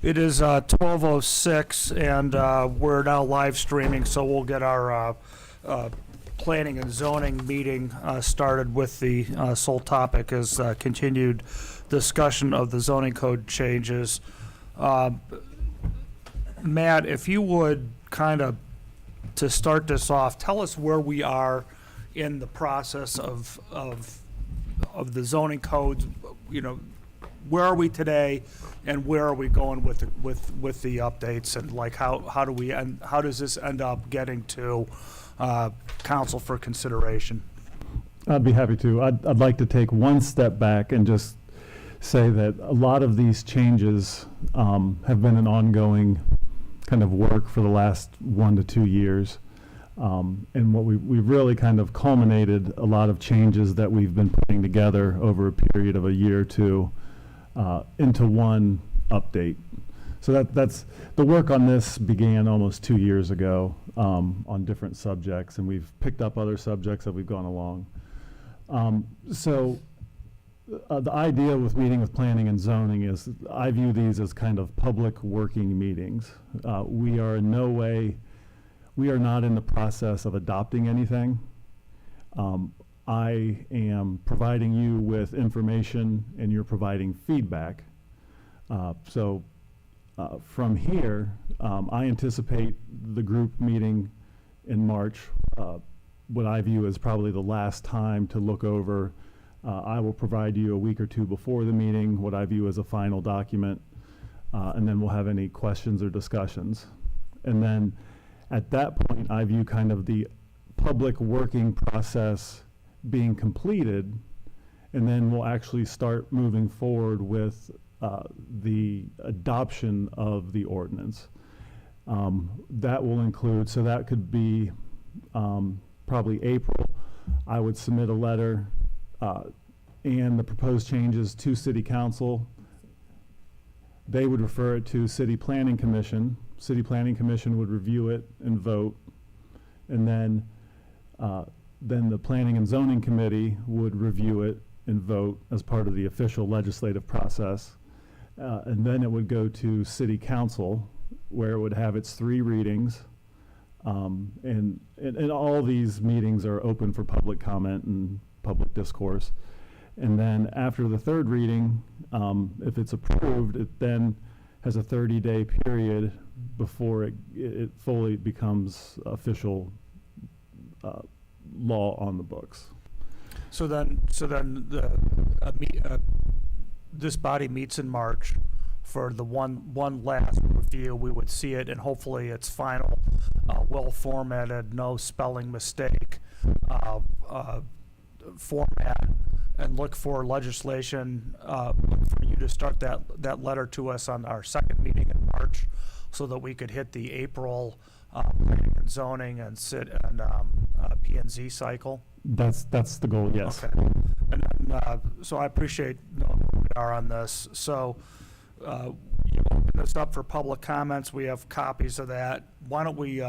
It is 12:06, and we're now live streaming, so we'll get our planning and zoning meeting started with the sole topic is continued discussion of the zoning code changes. Matt, if you would kind of, to start this off, tell us where we are in the process of the zoning codes. You know, where are we today, and where are we going with the updates, and like how does this end up getting to council for consideration? I'd be happy to. I'd like to take one step back and just say that a lot of these changes have been an ongoing kind of work for the last 1 to 2 years. And what we've really kind of culminated a lot of changes that we've been putting together over a period of a year or two into one update. So that's the work on this began almost 2 years ago on different subjects, and we've picked up other subjects as we've gone along. The idea with meeting with planning and zoning is I view these as kind of public working meetings. We are in no way, we are not in the process of adopting anything. I am providing you with information and you're providing feedback. From here, I anticipate the group meeting in March, what I view as probably the last time to look over. I will provide you a week or two before the meeting what I view as a final document, and then we'll have any questions or discussions. And then at that point, I view kind of the public working process being completed, and then we'll actually start moving forward with the adoption of the ordinance. That will include, so that could be probably April. I would submit a letter and the proposed changes to City Council. They would refer it to City Planning Commission. City Planning Commission would review it and vote, and then the Planning and Zoning Committee would review it and vote as part of the official legislative process. And then it would go to City Council, where it would have its 3 readings. And all these meetings are open for public comment and public discourse. And then after the 3rd reading, if it's approved, it then has a 30-day period before it fully becomes official law on the books. So then this body meets in March for the one last review. We would see it, and hopefully it's final, well formatted, no spelling mistake format, and look for legislation, look for you to start that letter to us on our 2nd meeting in March, so that we could hit the April planning and zoning and P&Z cycle. That's the goal, yes. Okay. And then, so I appreciate knowing where we are on this. So you open this up for public comments. We have copies of that. Why don't we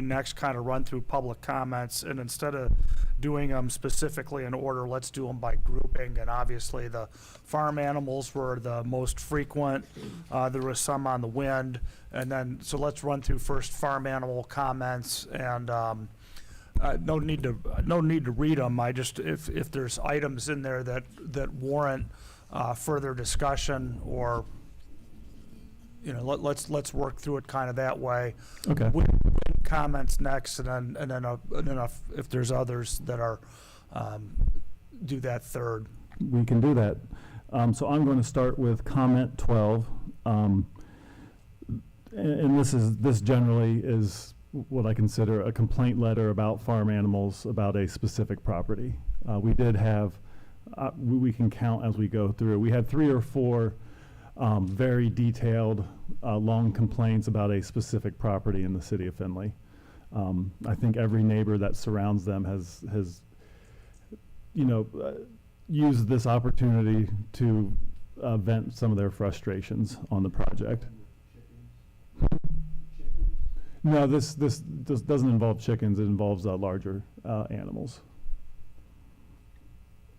next kind of run through public comments, and instead of doing them specifically in order, let's do them by grouping. And obviously the farm animals were the most frequent. There was some on the wind, and then so let's run through first farm animal comments. And no need to read them. I just, if there's items in there that warrant further discussion, or let's work through it kind of that way. Okay. Comments next, and then if there's others that are do that 3rd. We can do that. So I'm going to start with comment 12, and this generally is what I consider a complaint letter about farm animals about a specific property. We did have, we can count as we go through. We had 3 or 4 very detailed, long complaints about a specific property in the city of Findlay. I think every neighbor that surrounds them has used this opportunity to vent some of their frustrations on the project. No, this doesn't involve chickens. It involves larger animals.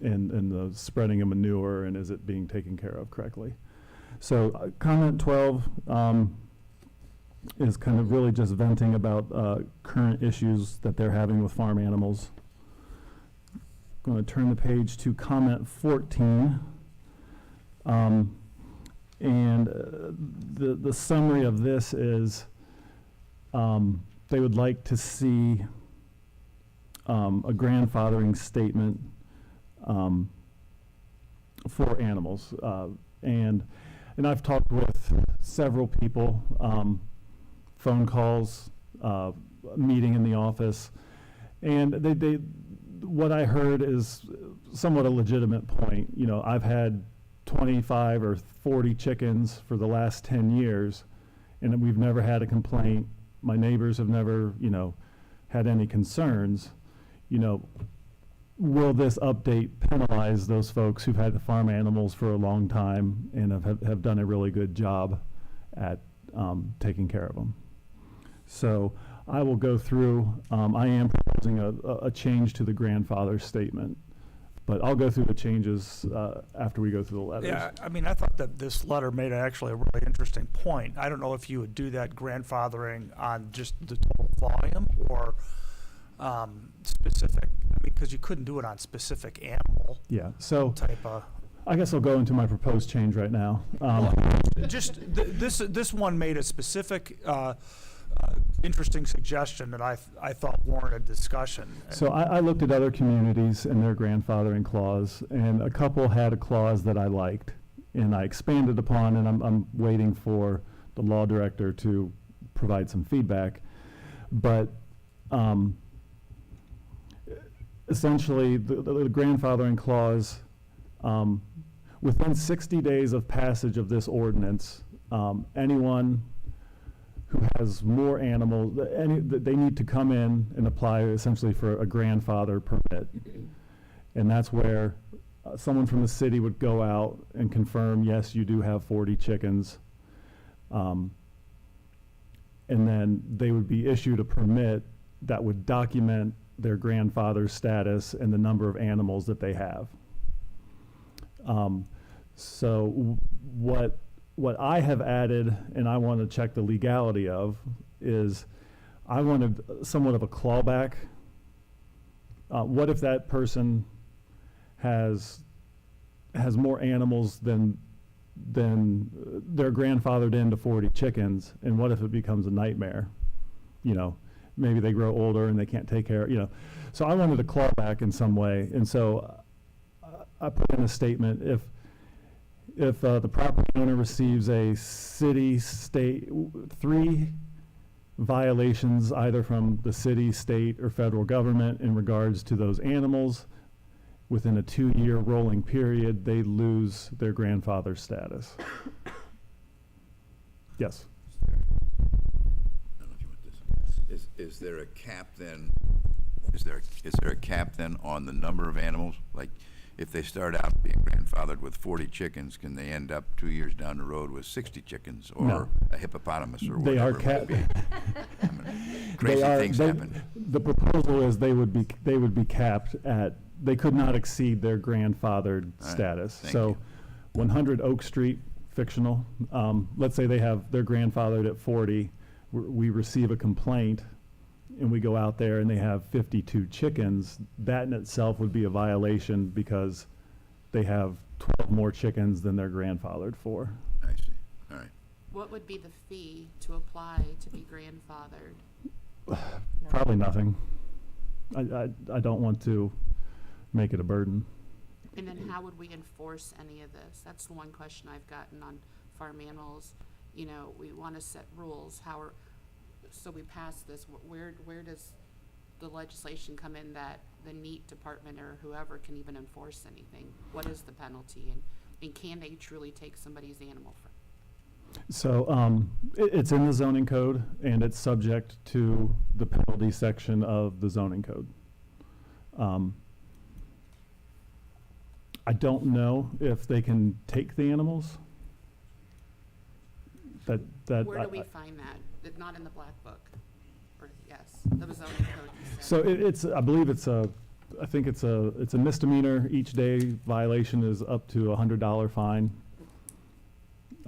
And the spreading of manure, and is it being taken care of correctly. So comment 12 is kind of really just venting about current issues that they're having with farm animals. Going to turn the page to comment 14. The summary of this is they would like to see a grandfathering statement for animals. And I've talked with several people, phone calls, meeting in the office, and what I heard is somewhat a legitimate point. You know, I've had 25 or 40 chickens for the last 10 years, and we've never had a complaint. My neighbors have never, you know, had any concerns. You know, will this update penalize those folks who've had the farm animals for a long time and have done a really good job at taking care of them? So I will go through, I am proposing a change to the grandfather statement, but I'll go through the changes after we go through the letters. Yeah, I mean, I thought that this letter made actually a really interesting point. I don't know if you would do that grandfathering on just the total volume or specific, because you couldn't do it on specific animal Yeah, so type of. I guess I'll go into my proposed change right now. This one made a specific, interesting suggestion that I thought warranted discussion. So I looked at other communities and their grandfathering clause, and a couple had a clause that I liked, and I expanded upon, and I'm waiting for the law director to provide some feedback. But essentially, the grandfathering clause, within 60 days of passage of this ordinance, anyone who has more animals, they need to come in and apply essentially for a grandfather permit. And that's where someone from the city would go out and confirm, yes, you do have 40 chickens. And then they would be issued a permit that would document their grandfather status and the number of animals that they have. So what I have added, and I want to check the legality of, is I wanted somewhat of a clawback. What if that person has more animals than they're grandfathered into 40 chickens, and what if it becomes a nightmare? You know, maybe they grow older and they can't take care, you know. So I wanted a clawback in some way, and so I put in a statement, if the property owner receives a city, state, 3 violations either from the city, state, or federal government in regards to those animals, within a 2-year rolling period, they lose their grandfather status. Yes. I don't know if you want this. Is there a cap then? Is there a cap then on the number of animals? Like, if they start out being grandfathered with 40 chickens, can they end up 2 years down the road with 60 chickens or No. a hippopotamus or They are whatever it might be? I mean, crazy things happen. The proposal is they would be capped at, they could not exceed their grandfathered All right, status. thank So you. 100 Oak Street, fictional, let's say they're grandfathered at 40, we receive a complaint, and we go out there and they have 52 chickens, that in itself would be a violation because they have 12 more chickens than they're grandfathered for. I see. All right. What would be the fee to apply to be grandfathered? Probably nothing. I don't want to make it a burden. And then how would we enforce any of this? That's the one question I've gotten on farm animals. You know, we want to set rules. So we pass this, where does the legislation come in that the NEAT department or whoever can even enforce anything? What is the penalty, and can they truly take somebody's animal from? So it's in the zoning code, and it's subject to the penalty section of the zoning code. I don't know if they can take the animals. Where do we find that? It's not in the black book? Or, yes, the zoning code. You said. So it's, I believe I think it's a misdemeanor. Each day violation is up to $100 fine.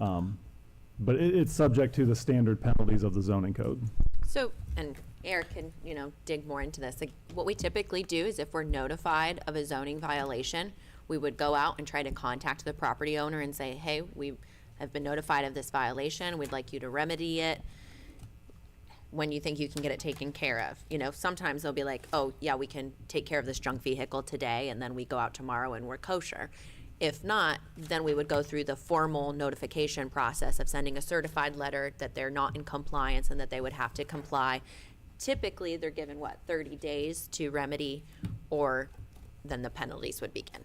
But it's subject to the standard penalties of the zoning code. So, and Eric can, dig more into this. Like, what we typically do is if we're notified of a zoning violation, we would go out and try to contact the property owner and say, hey, we have been notified of this violation. We'd like you to remedy it. When you think you can get it taken care of. Sometimes they'll be like, oh, yeah, we can take care of this junk vehicle today, and then we go out tomorrow and we're kosher. If not, then we would go through the formal notification process of sending a certified letter that they're not in compliance and that they would have to comply. Typically, they're given, 30 days to remedy, or then the penalties would begin.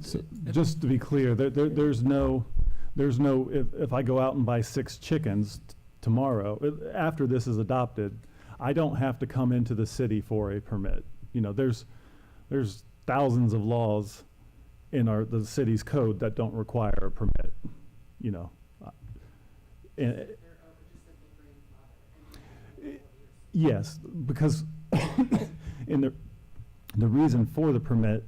So, just to be clear, there's no, if I go out and buy 6 chickens tomorrow, after this is adopted, I don't have to come into the city for a permit. There's thousands of laws in the city's code that don't require a permit, And, yes, because in the reason for the permit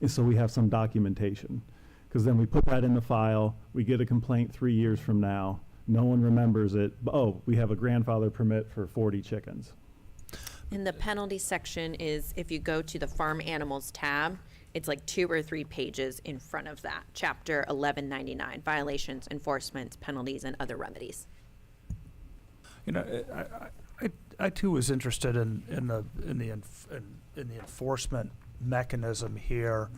is so we have some documentation. Because then we put that in the file, we get a complaint 3 years from now, no one remembers it, oh, we have a grandfather permit for 40 chickens. And the penalty section is, if you go to the farm animals tab, it's like 2 or 3 pages in front of that, chapter 1199, violations, enforcement, penalties, and other remedies. I too was interested in the enforcement mechanism here,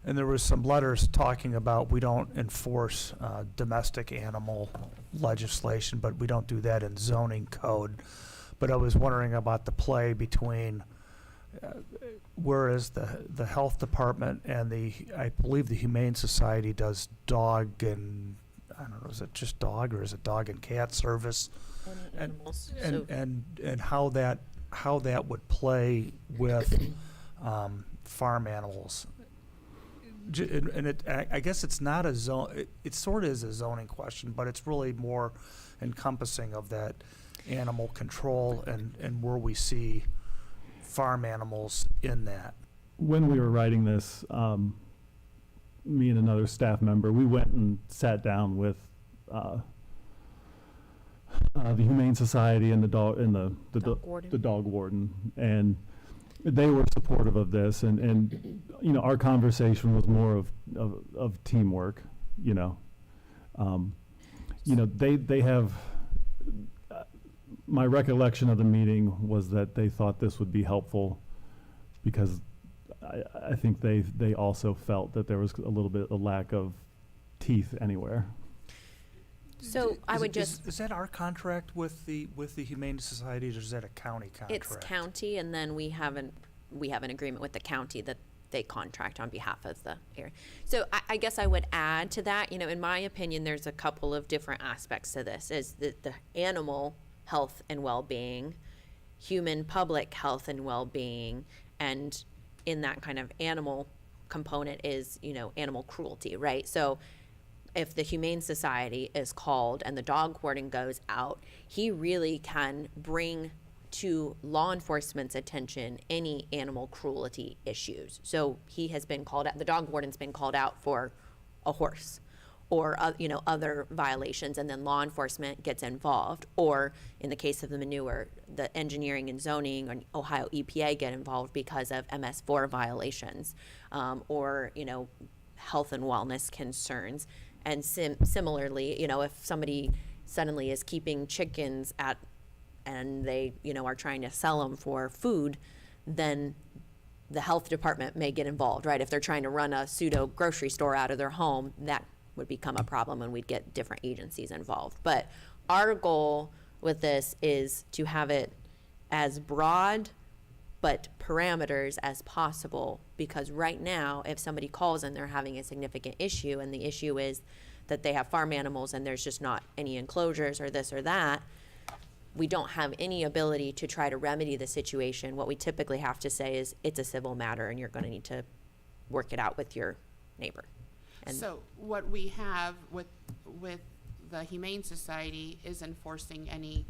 and there was some letters talking about we don't enforce domestic animal legislation, but we don't do that in zoning code. But I was wondering about the play between whereas the health department and I believe the Humane Society does dog and, I don't know, is it just dog or is it dog and cat service? Any animals. And how that would play with farm animals. I guess it's not a zone, it sort of is a zoning question, but it's really more encompassing of that animal control and where we see farm animals in that. When we were writing this, me and another staff member, we went and sat down with the Humane Society and the dog warden, and they were supportive of this, and our conversation was more of teamwork. They have. My recollection of the meeting was that they thought this would be helpful because I think they also felt that there was a little bit of lack of teeth anywhere. So I would just. Is that our contract with the Humane Society, or is that a county contract? It's county, and then we have an agreement with the county that they contract on behalf of the area. So I guess I would add to that, in my opinion, there's a couple of different aspects to this. Is the animal health and well-being, human public health and well-being, and in that kind of animal component is, animal cruelty, right? So if the Humane Society is called and the dog warden goes out, he really can bring to law enforcement's attention any animal cruelty issues. So he has been called out, the dog warden's been called out for a horse or other violations, and then law enforcement gets involved. Or in the case of the manure, the engineering and zoning or Ohio EPA get involved because of MS4 violations, or health and wellness concerns. And similarly, if somebody suddenly is keeping chickens and they are trying to sell them for food, then the health department may get involved, right? If they're trying to run a pseudo grocery store out of their home, that would become a problem and we'd get different agencies involved. But our goal with this is to have it as broad but parameters as possible, because right now, if somebody calls and they're having a significant issue, and the issue is that they have farm animals and there's just not any enclosures or this or that, we don't have any ability to try to remedy the situation. What we typically have to say is it's a civil matter and you're going to need to work it out with your neighbor. And So what we have with the Humane Society is enforcing any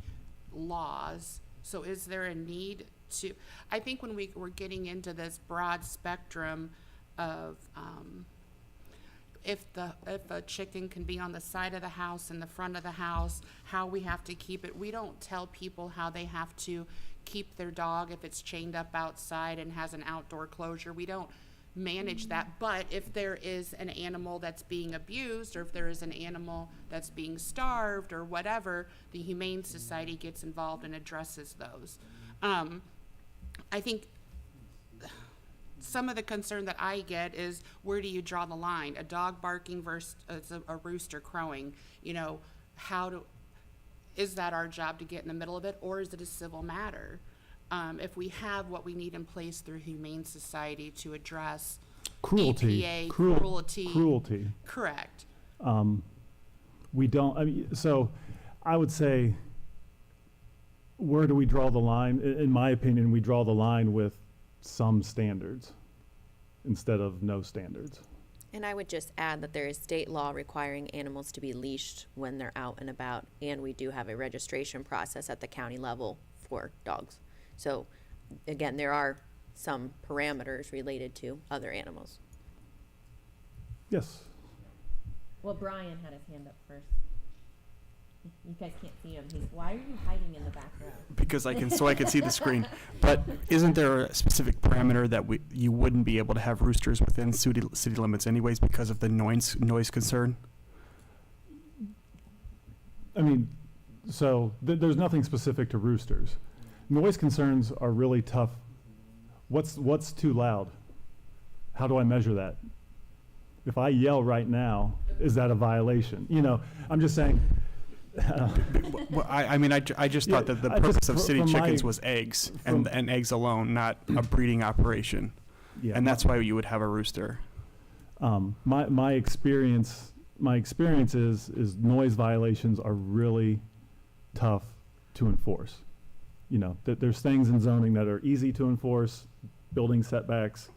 laws. So is there a need to, I think when we're getting into this broad spectrum of, if a chicken can be on the side of the house, in the front of the house, how we have to keep it. We don't tell people how they have to keep their dog if it's chained up outside and has an outdoor closure. We don't manage that. But if there is an animal that's being abused, or if there is an animal that's being starved or whatever, the Humane Society gets involved and addresses those. I think some of the concern that I get is, where do you draw the line? A dog barking versus a rooster crowing, you know, is that our job to get in the middle of it, or is it a civil matter? If we have what we need in place through Humane Society to address Cruelty. EPA, Cruelty. Correct. We don't, I mean, so I would say, where do we draw the line? In my opinion, we draw the line with some standards instead of no standards. And I would just add that there is state law requiring animals to be leashed when they're out and about, and we do have a registration process at the county level for dogs. So, again, there are some parameters related to other animals. Yes. Well, Brian had his hand up first. You guys can't see him. Why are you hiding in the back row? Because I can see the screen. But isn't there a specific parameter that you wouldn't be able to have roosters within city limits anyways because of the noise concern? I mean, so there's nothing specific to roosters. Noise concerns are really tough. What's too loud? How do I measure that? If I yell right now, is that a violation? You know, I'm just saying. Well, I just thought that the I just- purpose of city from chickens my- was eggs from- and eggs alone, not a breeding operation. Yeah, And that's why you would have a rooster. my experience is noise violations are really tough to enforce. You know, there's things in zoning that are easy to enforce, building setbacks,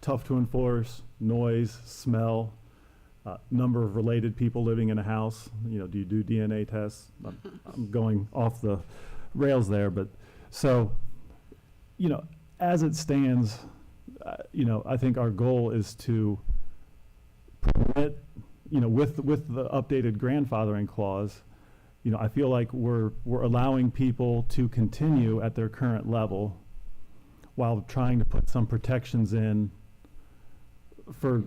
tough to enforce, noise, smell, number of related people living in a house. You know, do you do DNA tests? I'm going off the rails there, but so, you know, as it stands, you know, I think our goal is to permit, you know, with the updated grandfathering clause, you know, I feel like we're allowing people to continue at their current level while trying to put some protections in for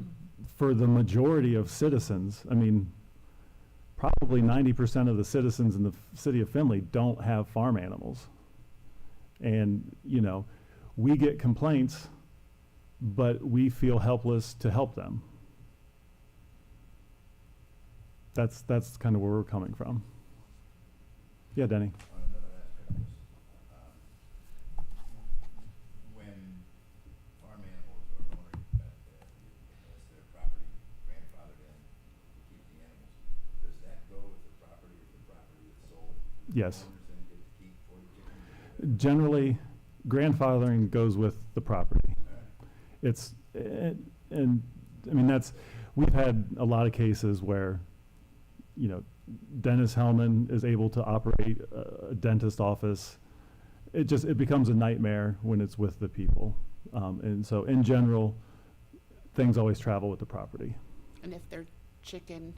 the majority of citizens. I mean, probably 90% of the citizens in the city of Findlay don't have farm animals. And, you know, we get complaints, but we feel helpless to help them. That's kind of where we're coming from. Yeah, Denny. On another aspect of this, when farm animals are owners as their property grandfathered in to keep the animals, does that go with the property if the property is sold? Yes. Owners then get to keep 40 chickens? Generally, grandfathering goes with the property. It's, and I mean, we've had a lot of cases where, you know, Dennis Hellman is able to operate a dentist office. It becomes a nightmare when it's with the people. And so in general, things always travel with the property. And if their chicken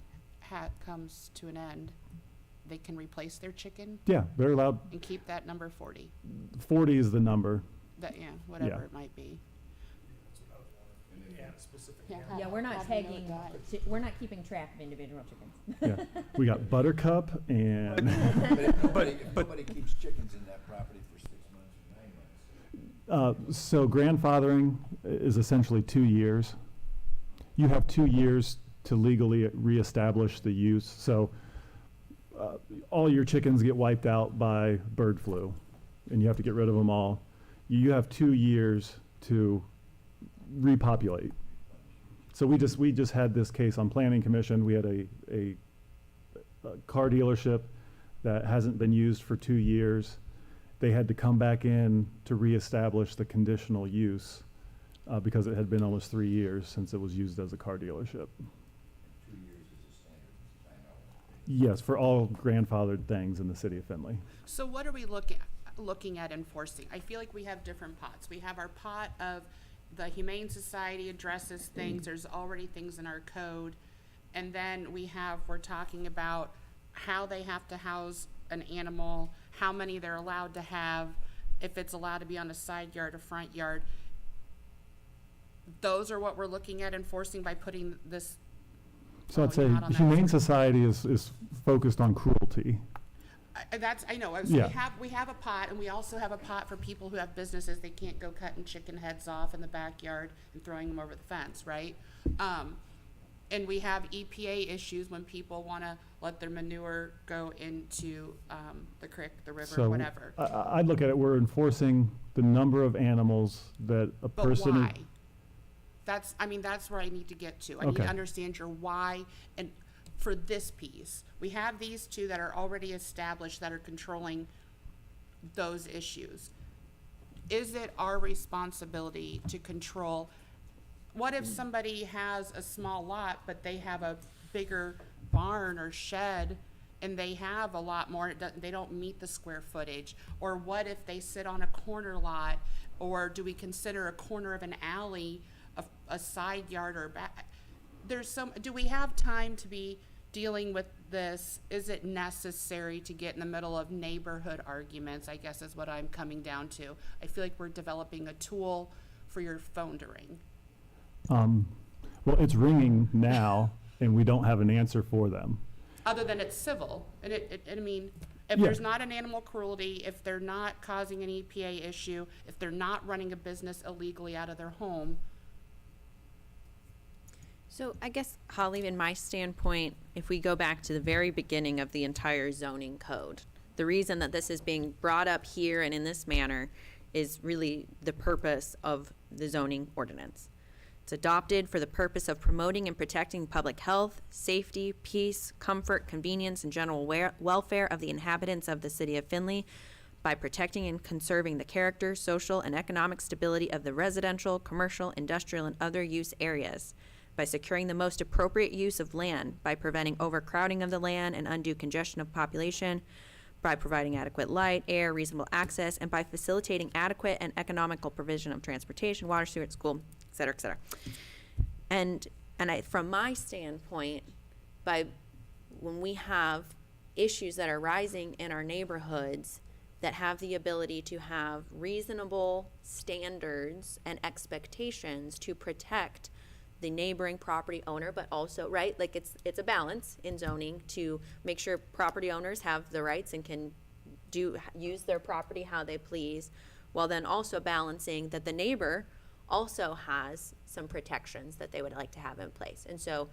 comes to an end, they can replace their chicken Yeah, they're allowed, and keep that number 40. 40 is the number. Whatever Yeah. it might be. Yeah, we're not How do you know tagging, that? we're not keeping track of individual chickens. Yeah, we got Buttercup and, Nobody keeps chickens in that property for 6 months or 9 months. so grandfathering is essentially 2 years. You have 2 years to legally reestablish the use. So all your chickens get wiped out by bird flu, and you have to get rid of them all. You have 2 years to repopulate. So we just had this case on Planning Commission. We had a car dealership that hasn't been used for 2 years. They had to come back in to reestablish the conditional use because it had been almost 3 years since it was used as a car dealership. 2 years is a standard time element. Yes, for all grandfathered things in the city of Findlay. So what are we looking at enforcing? I feel like we have different pots. We have our pot of the Humane Society addresses things, there's already things in our code. And then we're talking about how they have to house an animal, how many they're allowed to have, if it's allowed to be on a side yard or front yard. Those are what we're looking at enforcing by putting this. So I'd Oh, say you're not on that Humane screen. Society is focused on cruelty. I know, so Yeah. we have a pot, and we also have a pot for people who have businesses, they can't go cutting chicken heads off in the backyard and throwing them over the fence, right? And we have EPA issues when people wanna let their manure go into, the creek, the river, So whatever. I'd look at it, we're enforcing the number of animals that a But person. why? That's where I need to get to. I need to Okay. understand your why, and for this piece. We have these two that are already established that are controlling those issues. Is it our responsibility to control? What if somebody has a small lot, but they have a bigger barn or shed, and they have a lot more, they don't meet the square footage? Or what if they sit on a corner lot, or do we consider a corner of an alley a side yard or back? Do we have time to be dealing with this? Is it necessary to get in the middle of neighborhood arguments, I guess is what I'm coming down to. I feel like we're developing a tool for your phone to ring. Well, it's ringing now, and we don't have an answer for them. Other than it's civil, and if Yeah. there's not an animal cruelty, if they're not causing an EPA issue, if they're not running a business illegally out of their home. So I guess, Holly, in my standpoint, if we go back to the very beginning of the entire zoning code, the reason that this is being brought up here and in this manner is really the purpose of the zoning ordinance. It's adopted for the purpose of promoting and protecting public health, safety, peace, comfort, convenience, and general welfare of the inhabitants of the city of Findlay by protecting and conserving the character, social, and economic stability of the residential, commercial, industrial, and other use areas, by securing the most appropriate use of land, by preventing overcrowding of the land and undue congestion of population, by providing adequate light, air, reasonable access, and by facilitating adequate and economical provision of transportation, water, sewer, school, et cetera, et cetera. And from my standpoint, when we have issues that are rising in our neighborhoods that have the ability to have reasonable standards and expectations to protect the neighboring property owner, but also, right, like it's a balance in zoning to make sure property owners have the rights and can use their property how they please, while then also balancing that the neighbor also has some protections that they would like to have in place. And so,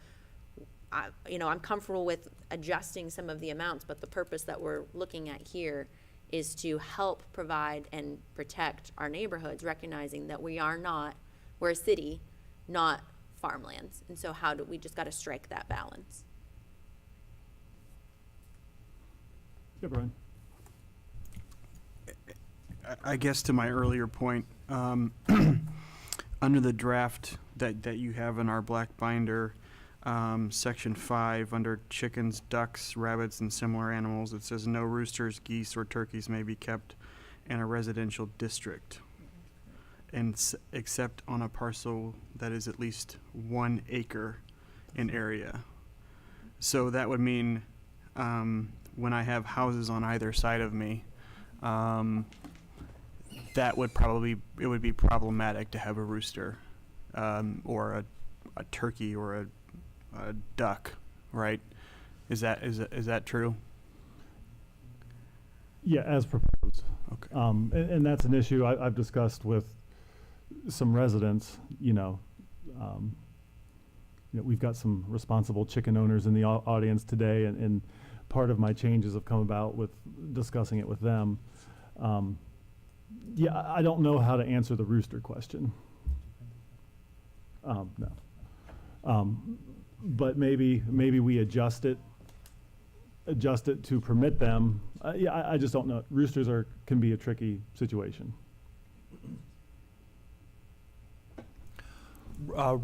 I'm comfortable with adjusting some of the amounts, but the purpose that we're looking at here is to help provide and protect our neighborhoods, recognizing that we're a city, not farmlands. And so we just got to strike that balance. Yeah, Brian? I guess to my earlier point, under the draft that you have in our black binder, section 5, under chickens, ducks, rabbits, and similar animals, it says no roosters, geese, or turkeys may be kept in a residential district, and except on a parcel that is at least 1 acre in area. So that would mean when I have houses on either side of me, it would be problematic to have a rooster or a turkey or a duck, right? Is that true? Yeah, as proposed. Okay. And that's an issue I've discussed with some residents. We've got some responsible chicken owners in the audience today, and part of my changes have come about with discussing it with them. I don't know how to answer the rooster question. No. But maybe we adjust it to permit them. I just don't know. Roosters can be a tricky situation.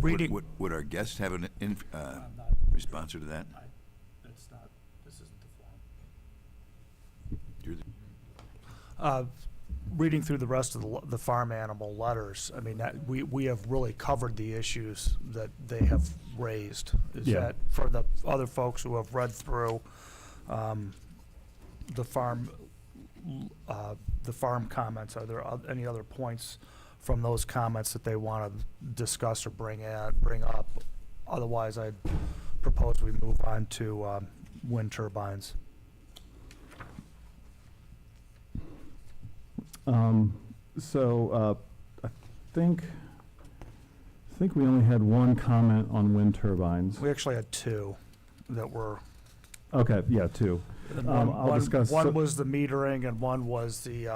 Reading. Would our guests have an response to that? It's not, this isn't the You're the- form. reading through the rest of the farm animal letters, I mean, that, we have really covered the issues that they have raised. Is Yeah. that, for the other folks who have read through, the farm comments, are there any other points from those comments that they want to discuss or bring up? Otherwise, I'd propose we move on to wind turbines. I think we only had one comment on wind turbines. We actually had two that were, Okay, yeah, two. and I'll discuss. one was the metering and one was the,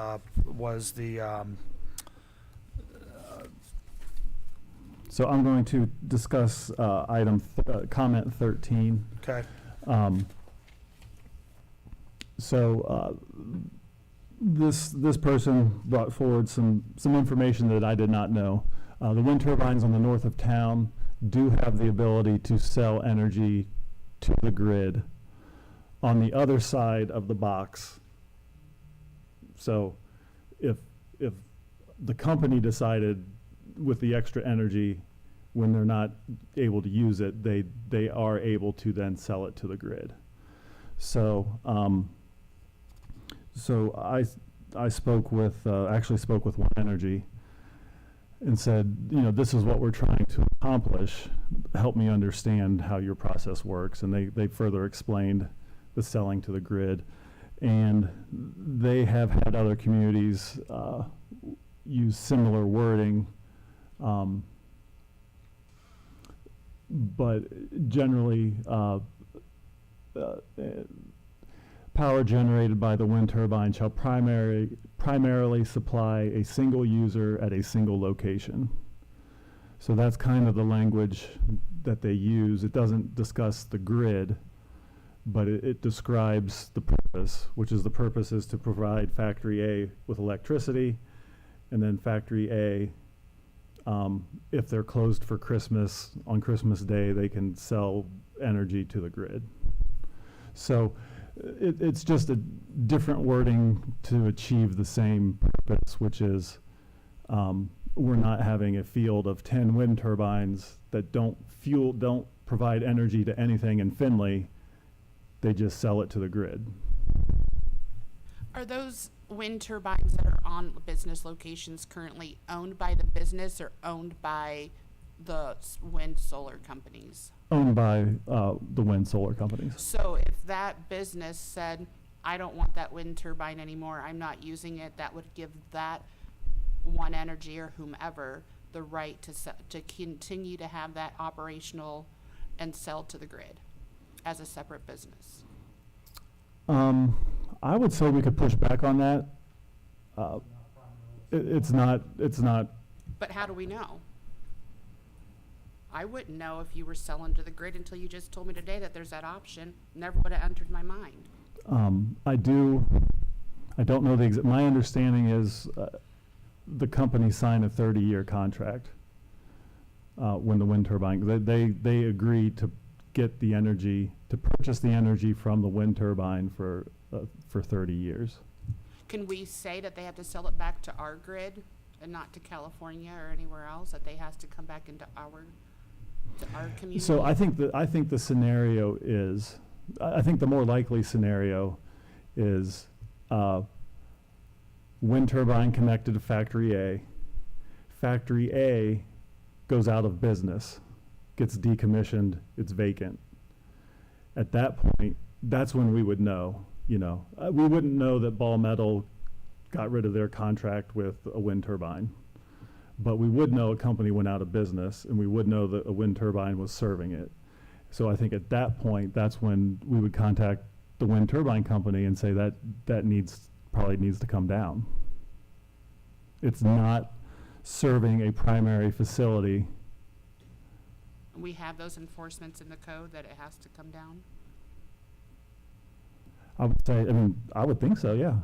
So I'm going to discuss comment 13. okay, This person brought forward some information that I did not know. The wind turbines on the north of town do have the ability to sell energy to the grid on the other side of the box. So if the company decided with the extra energy, when they're not able to use it, they are able to then sell it to the grid. So I spoke with One Energy and said, this is what we're trying to accomplish. Help me understand how your process works. And they further explained the selling to the grid. And they have had other communities use similar wording. But generally, power generated by the wind turbine shall primarily supply a single user at a single location. So that's kind of the language that they use. It doesn't discuss the grid, but it describes the purpose, which is the purpose is to provide Factory A with electricity, and then Factory A, if they're closed for Christmas, on Christmas Day, they can sell energy to the grid. So it's just a different wording to achieve the same purpose, which is we're not having a field of 10 wind turbines that don't provide energy to anything in Findlay. They just sell it to the grid. Are those wind turbines that are on business locations currently owned by the business or owned by the wind solar companies? Owned by the wind solar companies. So if that business said, I don't want that wind turbine anymore, I'm not using it, that would give that One Energy or whomever the right to continue to have that operational and sell to the grid as a separate business. I would say we could push back on that. It's not. But how do we know? I wouldn't know if you were selling to the grid until you just told me today that there's that option. Never would have entered my mind. I don't know my understanding is the company signed a 30-year contract when the wind turbine, they agreed to get the energy, to purchase the energy from the wind turbine for 30 years. Can we say that they have to sell it back to our grid and not to California or anywhere else, that they has to come back into our community? So I think the scenario is, I think the more likely scenario is wind turbine connected to Factory A. Factory A goes out of business, gets decommissioned, it's vacant. At that point, that's when we would know. We wouldn't know that Ball Metal got rid of their contract with a wind turbine, but we would know a company went out of business, and we would know that a wind turbine was serving it. So I think at that point, that's when we would contact the wind turbine company and say that probably needs to come down. It's not serving a primary facility. We have those enforcements in the code that it has to come down? I would think so, yeah.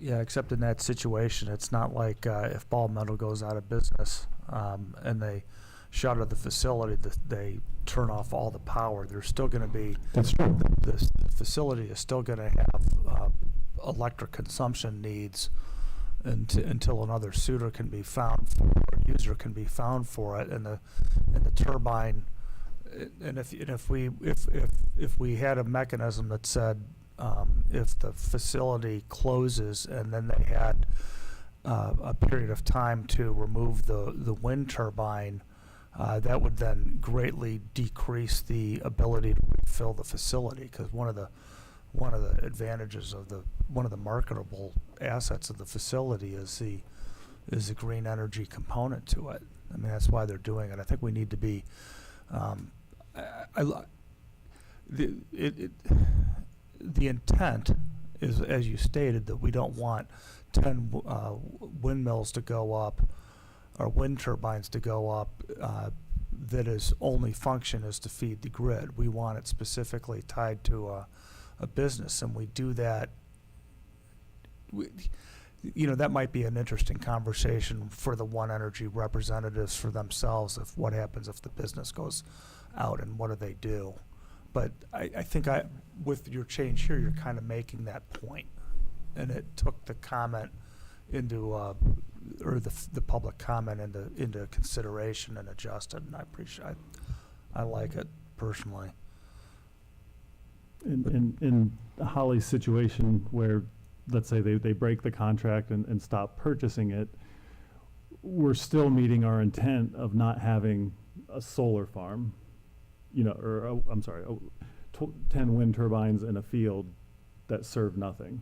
Yeah, except in that situation, it's not like if Ball Metal goes out of business and they shutter the facility, they turn off all the power. There's still going to be, That's true. the facility is still going to have electric consumption needs until another suitor can be found for, or user can be found for it, and the turbine, and if we had a mechanism that said, if the facility closes and then they had a period of time to remove the wind turbine, that would then greatly decrease the ability to refill the facility, because one of the advantages of one of the marketable assets of the facility is the green energy component to it. I mean, that's why they're doing it. I think we need to be, the intent is, as you stated, that we don't want 10 windmills to go up, or wind turbines to go up, that is only function is to feed the grid. We want it specifically tied to a business, and we do that. That might be an interesting conversation for the One Energy representatives for themselves, if what happens if the business goes out and what do they do. But I think with your change here, you're kind of making that point, and it took the comment into, or the public comment into consideration and adjusted, and I like it personally. In Holly's situation where, let's say they break the contract and stop purchasing it, we're still meeting our intent of not having a solar farm, 10 wind turbines in a field that serve nothing.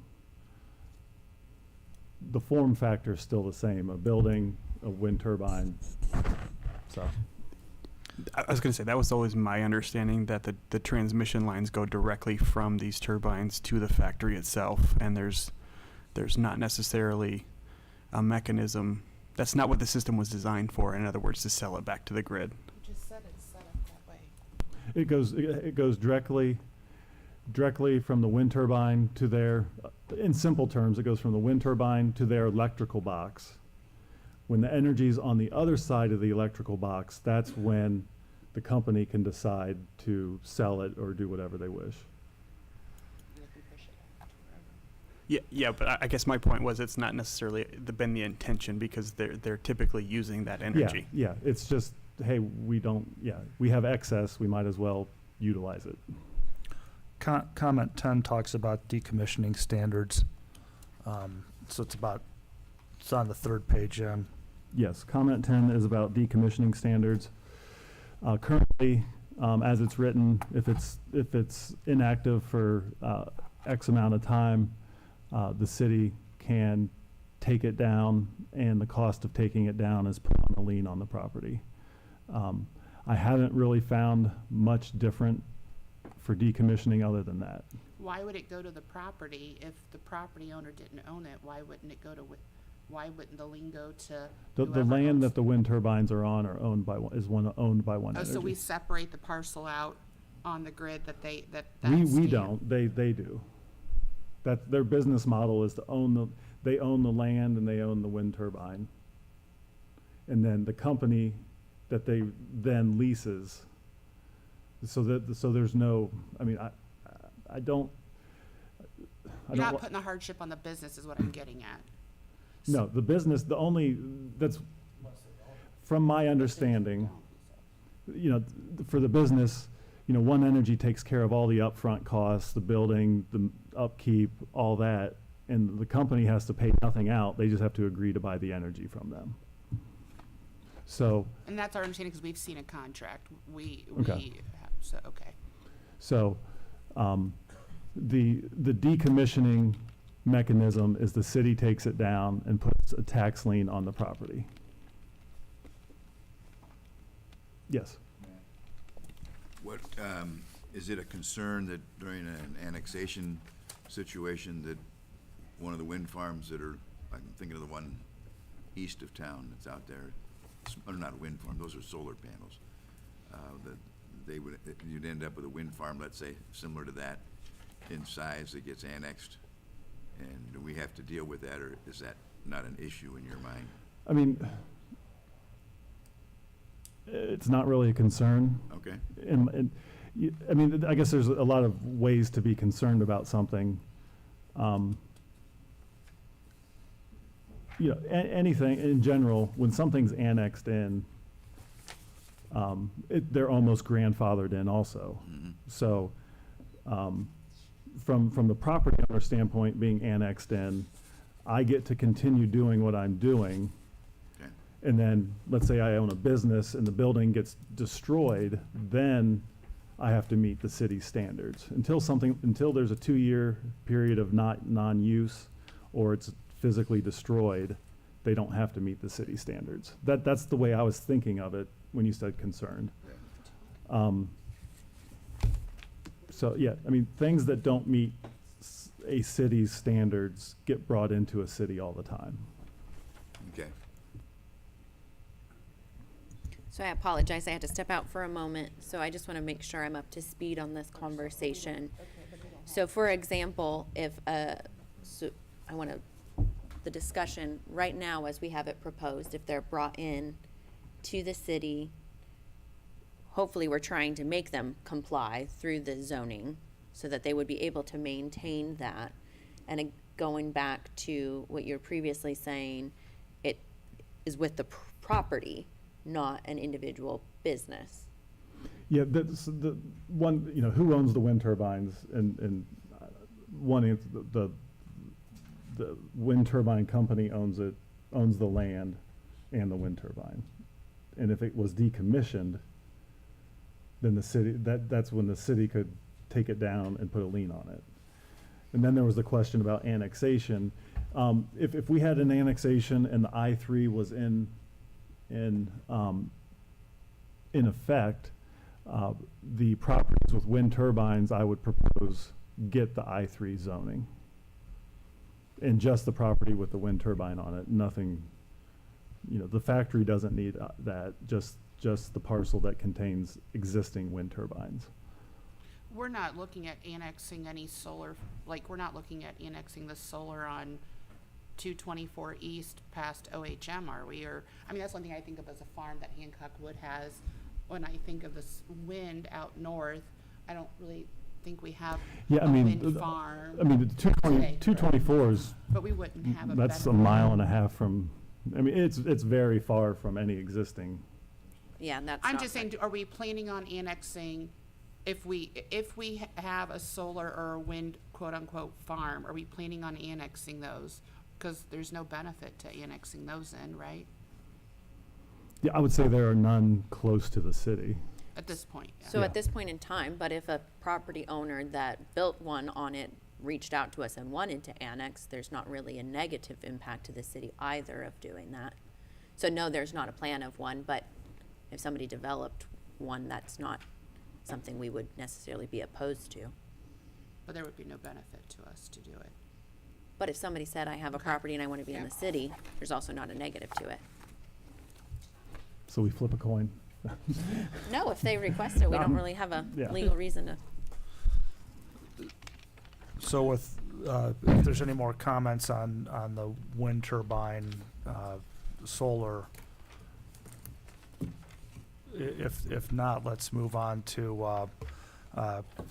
The form factor is still the same, a building, a wind turbine, so. I was going to say, that was always my understanding, that the transmission lines go directly from these turbines to the factory itself, and there's not necessarily a mechanism. That's not what the system was designed for, in other words, to sell it back to the grid. You just said it's set up that way. It goes directly from the wind turbine to their, in simple terms, it goes from the wind turbine to their electrical box. When the energy's on the other side of the electrical box, that's when the company can decide to sell it or do whatever they wish. You can push it back forever. Yeah, but I guess my point was, it's not necessarily been the intention, because they're typically using that energy. Yeah, it's just, hey, we have excess, we might as well utilize it. Comment 10 talks about decommissioning standards. So it's on the third page, Jim. Yes, comment 10 is about decommissioning standards. Currently, as it's written, if it's inactive for X amount of time, the city can take it down, and the cost of taking it down is put on a lien on the property. I haven't really found much different for decommissioning other than that. Why would it go to the property if the property owner didn't own it? Why wouldn't why wouldn't the lien go to The whoever land owns that the wind turbines are on are owned by owned by One Oh, Energy. so we separate the parcel out on the grid that We don't. They do. That their business model is to they own the land and they own the wind turbine. And then the company that they then leases. So there's no, I mean, I don't. You're not putting a hardship on the business, is what I'm getting at. No, the business, that's, from my understanding, for the business, One Energy takes care of all the upfront costs, the building, the upkeep, all that, and the company has to pay nothing out. They just have to agree to buy the energy from them. So. And that's our understanding, because we've seen a contract. Okay. Okay. So, the decommissioning mechanism is the city takes it down and puts a tax lien on the property. Yes. What, is it a concern that during an annexation situation that one of the wind farms that are, I'm thinking of the one east of town that's out there, not a wind farm, those are solar panels, that you'd end up with a wind farm, let's say, similar to that in size, that gets annexed? And do we have to deal with that, or is that not an issue in your mind? I mean, it's not really a concern. Okay. I mean, I guess there's a lot of ways to be concerned about something. you know, anything in general, when something's annexed in, they're almost grandfathered in also. So, from the property owner standpoint, being annexed in, I get to continue doing what I'm doing. Okay. And then, let's say I own a business and the building gets destroyed, then I have to meet the city standards. Until there's a 2-year period of non-use, or it's physically destroyed, they don't have to meet the city standards. That's the way I was thinking of it when you said concerned. So, yeah, I mean, things that don't meet a city's standards get brought into a city all the time. Okay. So I apologize, I had to step out for a moment, so I just want to make sure I'm up to speed on this conversation. So for example, if, so I want to, the discussion right now as we have it proposed, if they're brought in to the city, hopefully we're trying to make them comply through the zoning so that they would be able to maintain that. And going back to what you're previously saying, it is with the property, not an individual business. Yeah, that's the one, you know, who owns the wind turbines, and one is the wind turbine company owns the land and the wind turbine. And if it was decommissioned, then the city, that's when the city could take it down and put a lien on it. And then there was the question about annexation. If we had an annexation and the I-3 was in effect, the properties with wind turbines, I would propose get the I-3 zoning. And just the property with the wind turbine on it, nothing, you know, the factory doesn't need that, just the parcel that contains existing wind turbines. We're not looking at annexing any solar, like, we're not looking at annexing the solar on 224 East past OHM, are we? Or, I mean, that's one thing I think of as a farm that Hancock Wood has. When I think of this wind out north, I don't really think we have Yeah, a I mean, wind farm. I mean, the 224 is, But we wouldn't have a that's better. a mile and a half from, I mean, it's very far from any existing. Yeah, and that's I'm not just saying, are we planning on annexing, if we have a solar or a wind quote-unquote farm, are we planning on annexing those? Because there's no benefit to annexing those in, right? Yeah, I would say there are none close to the city. At this point, yeah. So Yeah. at this point in time, but if a property owner that built one on it reached out to us and wanted to annex, there's not really a negative impact to the city either of doing that. So no, there's not a plan of one, but if somebody developed one, that's not something we would necessarily be opposed to. But there would be no benefit to us to do it. But if somebody said, I have a Okay. property and I want to be in Yeah. the city, there's also not a negative to it. So we flip a coin. No, if they request it, we don't really have a Yeah. legal reason to. So with, if there's any more comments on the wind turbine, solar, if not, let's move on to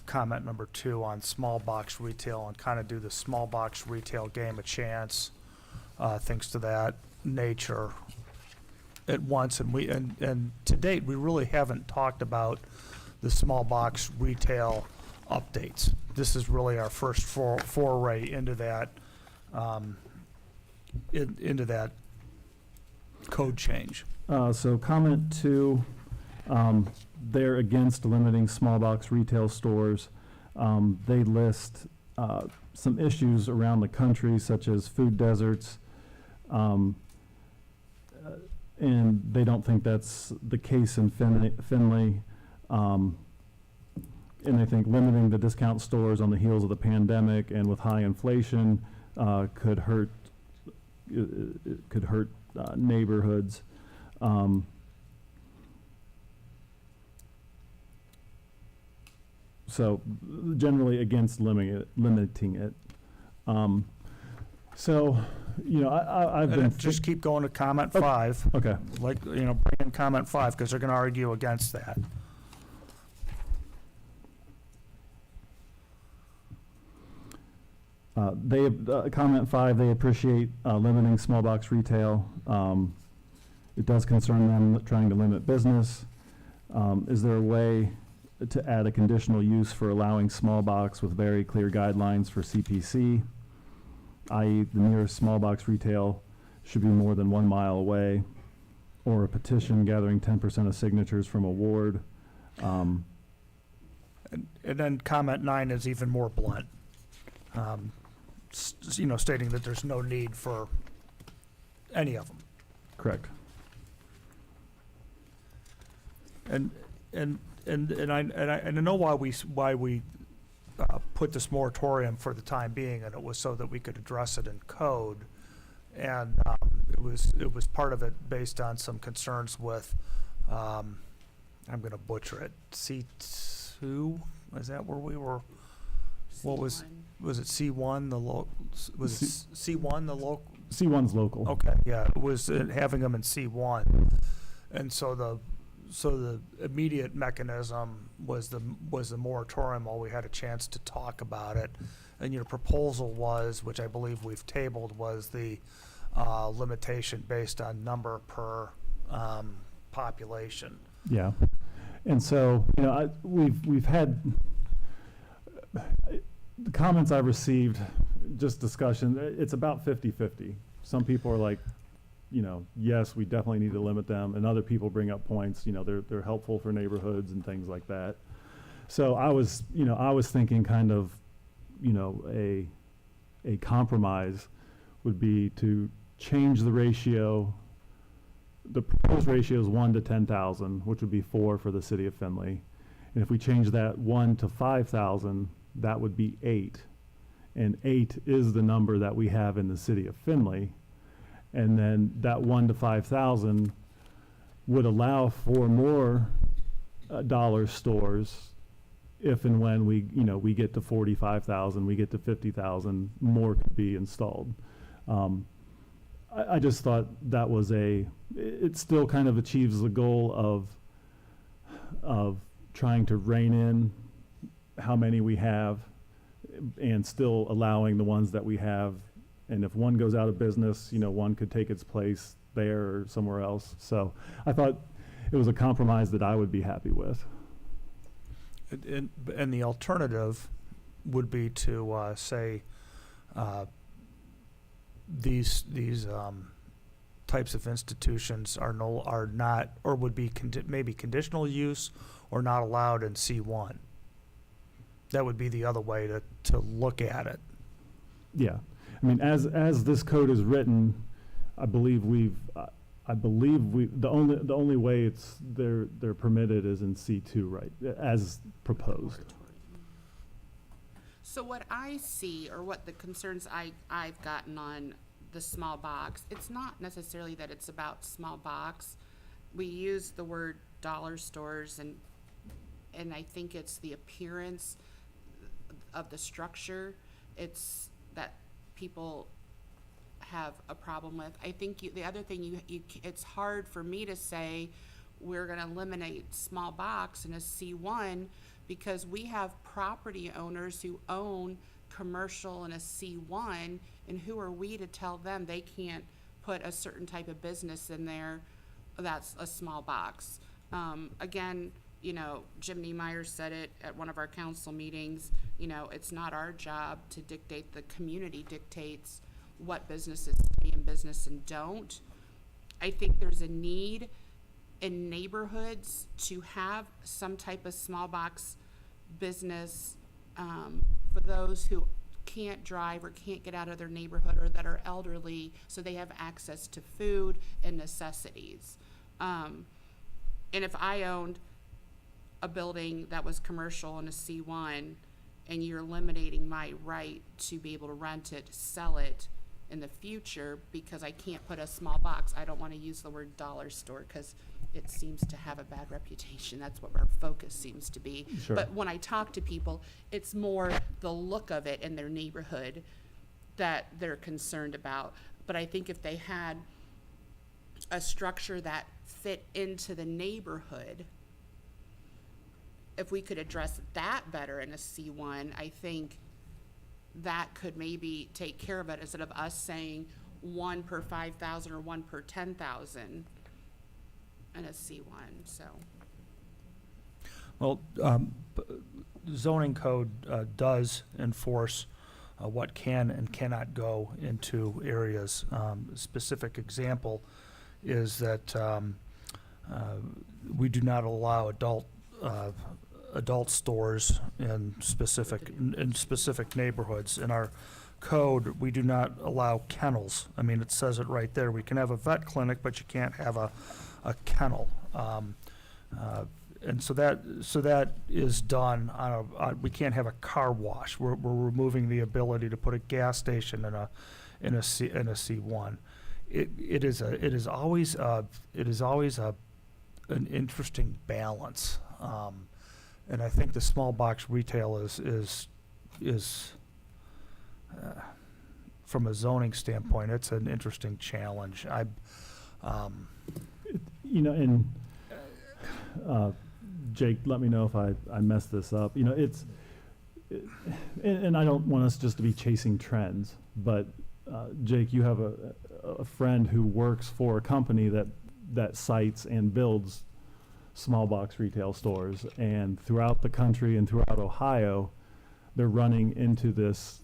comment number 2 on small box retail, and kind of do the small box retail game a chance, things to that nature at once. And to date, we really haven't talked about the small box retail updates. This is really our first foray into that, into that code change. So comment 2, they're against limiting small box retail stores. They list some issues around the country, such as food deserts, and they don't think that's the case in Findlay. And I think limiting the discount stores on the heels of the pandemic and with high inflation could hurt neighborhoods. So generally against limiting it. So, you know, I've And been. then just keep going to comment Oh. 5, Okay. like, you know, bring in comment 5, because they're going to argue against that. Comment 5, they appreciate limiting small box retail. It does concern them trying to limit business. Is there a way to add a conditional use for allowing small box with very clear guidelines for CPC, i.e. the nearest small box retail should be more than 1 mile away, or a petition gathering 10% of signatures from a ward? And then comment 9 is even more blunt. Stating that there's no need for any of them. Correct. And I know why we put this moratorium for the time being, and it was so that we could address it in code. And it was part of it based on some concerns with, I'm going to butcher it, C2, is that where we were? What was it C1, the C1, the local? C1's local. Okay, yeah, it was having them in C1. And so the immediate mechanism was the moratorium while we had a chance to talk about it. And your proposal was, which I believe we've tabled, was the limitation based on number per population. Yeah. And so, we've had the comments I've received, just discussion, it's about 50-50. Some people are like, yes, we definitely need to limit them, and other people bring up points, they're helpful for neighborhoods and things like that. So I was thinking kind of, a compromise would be to change the ratio. The proposed ratio is 1 to 10,000, which would be 4 for the city of Findlay. And if we change that 1 to 5,000, that would be 8. And 8 is the number that we have in the city of Findlay. And then that 1 to 5,000 would allow for more dollar stores if and when we get to 45,000, we get to 50,000, more could be installed. I just thought that was it still kind of achieves the goal of trying to rein in how many we have and still allowing the ones that we have. And if one goes out of business, one could take its place there or somewhere else. So I thought it was a compromise that I would be happy with. And the alternative would be to say these types of institutions are not, or would be maybe conditional use or not allowed in C1. That would be the other way to look at it. Yeah. I mean, as this code is written, I believe the only way they're permitted is in C2, right? As proposed. So what I see, or what the concerns I've gotten on the small box, it's not necessarily that it's about small box. We use the word dollar stores, and I think it's the appearance of the structure. It's that people have a problem with. I think the other thing it's hard for me to say we're going to eliminate small box in a C1 because we have property owners who own commercial in a C1, and who are we to tell them they can't put a certain type of business in there that's a small box. Again, Jim Niemeyer said it at one of our council meetings, it's not our job to dictate, the community dictates what businesses stay in business and don't. I think there's a need in neighborhoods to have some type of small box business for those who can't drive or can't get out of their neighborhood or that are elderly, so they have access to food and necessities. And if I owned a building that was commercial in a C1 and you're eliminating my right to be able to rent it, sell it in the future because I can't put a small box, I don't want to use the word dollar store because it seems to have a bad reputation. That's what our focus seems to be. Sure. But when I talk to people, it's more the look of it in their neighborhood that they're concerned about. But I think if they had a structure that fit into the neighborhood, if we could address that better in a C1, I think that could maybe take care of it instead of us saying 1 per 5,000 or 1 per 10,000 in a C1, so. Well, zoning code does enforce what can and cannot go into areas. Specific example is that we do not allow adult stores in specific neighborhoods. In our code, we do not allow kennels. I mean, it says it right there. We can have a vet clinic, but you can't have a kennel. And so that is done on we can't have a car wash. We're removing the ability to put a gas station in a C1. It is always an interesting balance. And I think the small box retail is from a zoning standpoint, it's an interesting challenge. And Jake, let me know if I mess this up. And I don't want us just to be chasing trends, but Jake, you have a friend who works for a company that sites and builds small box retail stores, and throughout the country and throughout Ohio, they're running into this.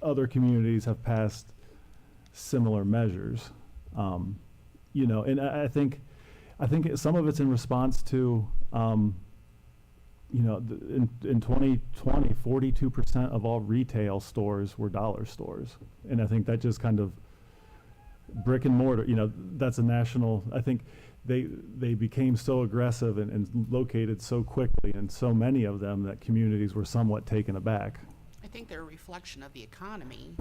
Other communities have passed similar measures, and I think some of it's in response to, in 2020, 42% of all retail stores were dollar stores, and I think that just kind of brick and mortar. That's a national. I think they became so aggressive and located so quickly, and so many of them that communities were somewhat taken aback. I think they're a reflection of the economy.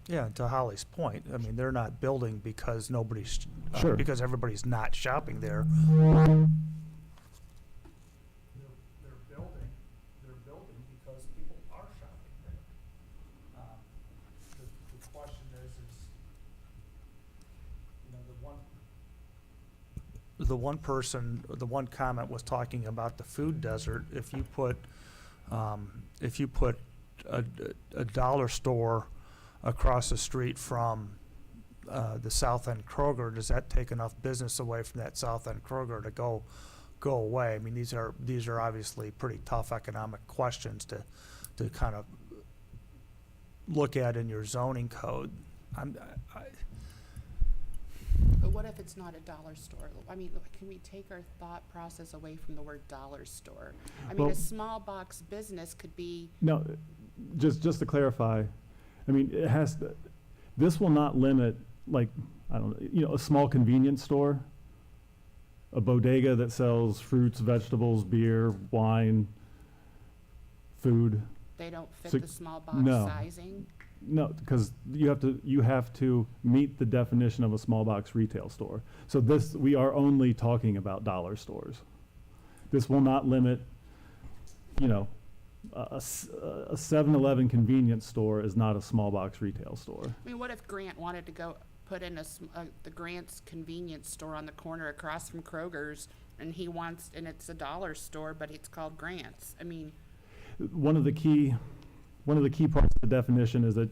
Yeah, to Holly's point, I mean, they're not building because nobody's, Sure. because everybody's not shopping there. They're building because people are shopping there. The question is, the one comment was talking about the food desert. If you put a dollar store across the street from the South End Kroger, does that take enough business away from that South End Kroger to go away? I mean, these are obviously pretty tough economic questions to kind of look at in your zoning code. But what if it's not a dollar store? I mean, can we take our thought process away from the word dollar store? I mean, Well- a small box business could be, No, just to clarify, I mean, this will not limit, like, I don't know, a small convenience store, a bodega that sells fruits, vegetables, beer, wine, food. they don't fit So- the small box no. sizing? No, because you have to meet the definition of a small box retail store. So we are only talking about dollar stores. This will not limit, a 7-Eleven convenience store is not a small box retail store. I mean, what if Grant wanted to go put in the Grant's convenience store on the corner across from Kroger's, and it's a dollar store, but it's called Grant's? I mean, One of the key parts of the definition is that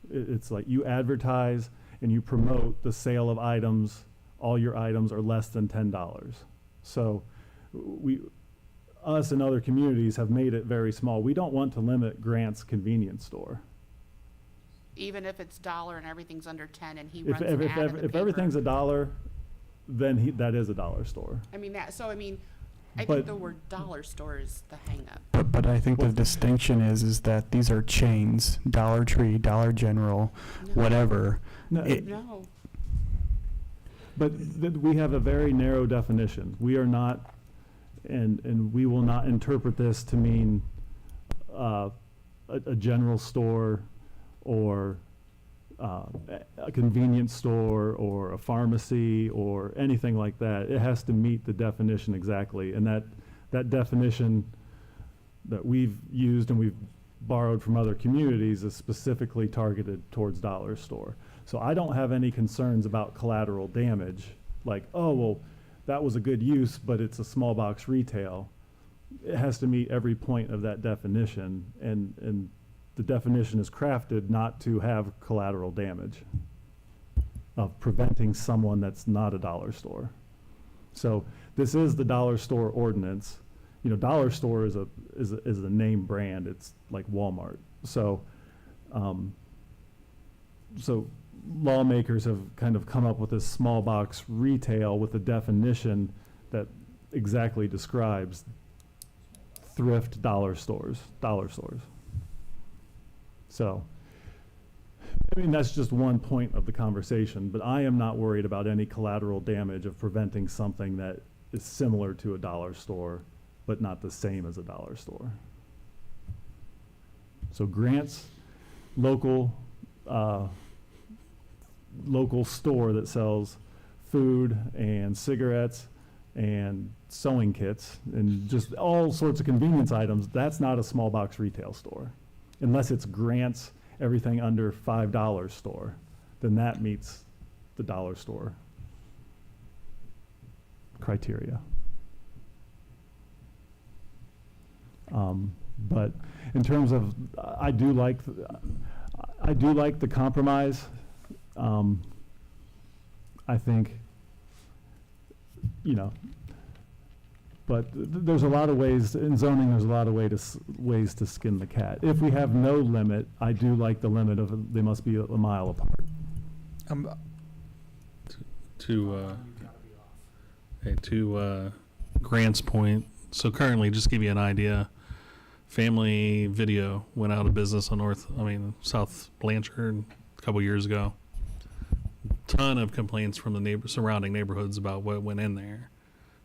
it's like you advertise and you promote the sale of items. All your items are less than $10. So us and other communities have made it very small. We don't want to limit Grant's convenience store. even if it's dollar and everything's under 10 and he If runs an ad in the paper. if everything's $1, then that is a dollar store. I mean, I think But- the word dollar store is the hang up. But I think the distinction is that these are chains, Dollar Tree, Dollar General, No. whatever. No, It- No, But we have a very narrow definition. We are not, and we will not interpret this to mean a general store or a convenience store or a pharmacy or anything like that. It has to meet the definition exactly. And that definition that we've used and we've borrowed from other communities is specifically targeted towards dollar store. So I don't have any concerns about collateral damage, like, oh, well, that was a good use, but it's a small box retail. it has to meet every point of that definition, and the definition is crafted not to have collateral damage, of preventing someone that's not a dollar store. So this is the dollar store ordinance. You know, dollar store is a name brand. It's like Walmart. So, so lawmakers have kind of come up with this small box retail with a definition that exactly describes thrift dollar stores. So, I mean, that's just one point of the conversation, but I am not worried about any collateral damage of preventing something that is similar to a dollar store, but not the same as a dollar store. So Grant's local store that sells food and cigarettes and sewing kits and just all sorts of convenience items, that's not a small box retail store. Unless it's Grant's everything under $5 store, then that meets the dollar store criteria. But in terms of, I do like the compromise. I think, you know, but there's a lot of ways, in zoning, there's a lot of ways to skin the cat. If we have no limit, I do like the limit of they must be a mile apart. To Grant's point, so currently, just to give you an idea, Family Video went out of business on South Blanchard a couple years ago. Ton of complaints from the surrounding neighborhoods about what went in there,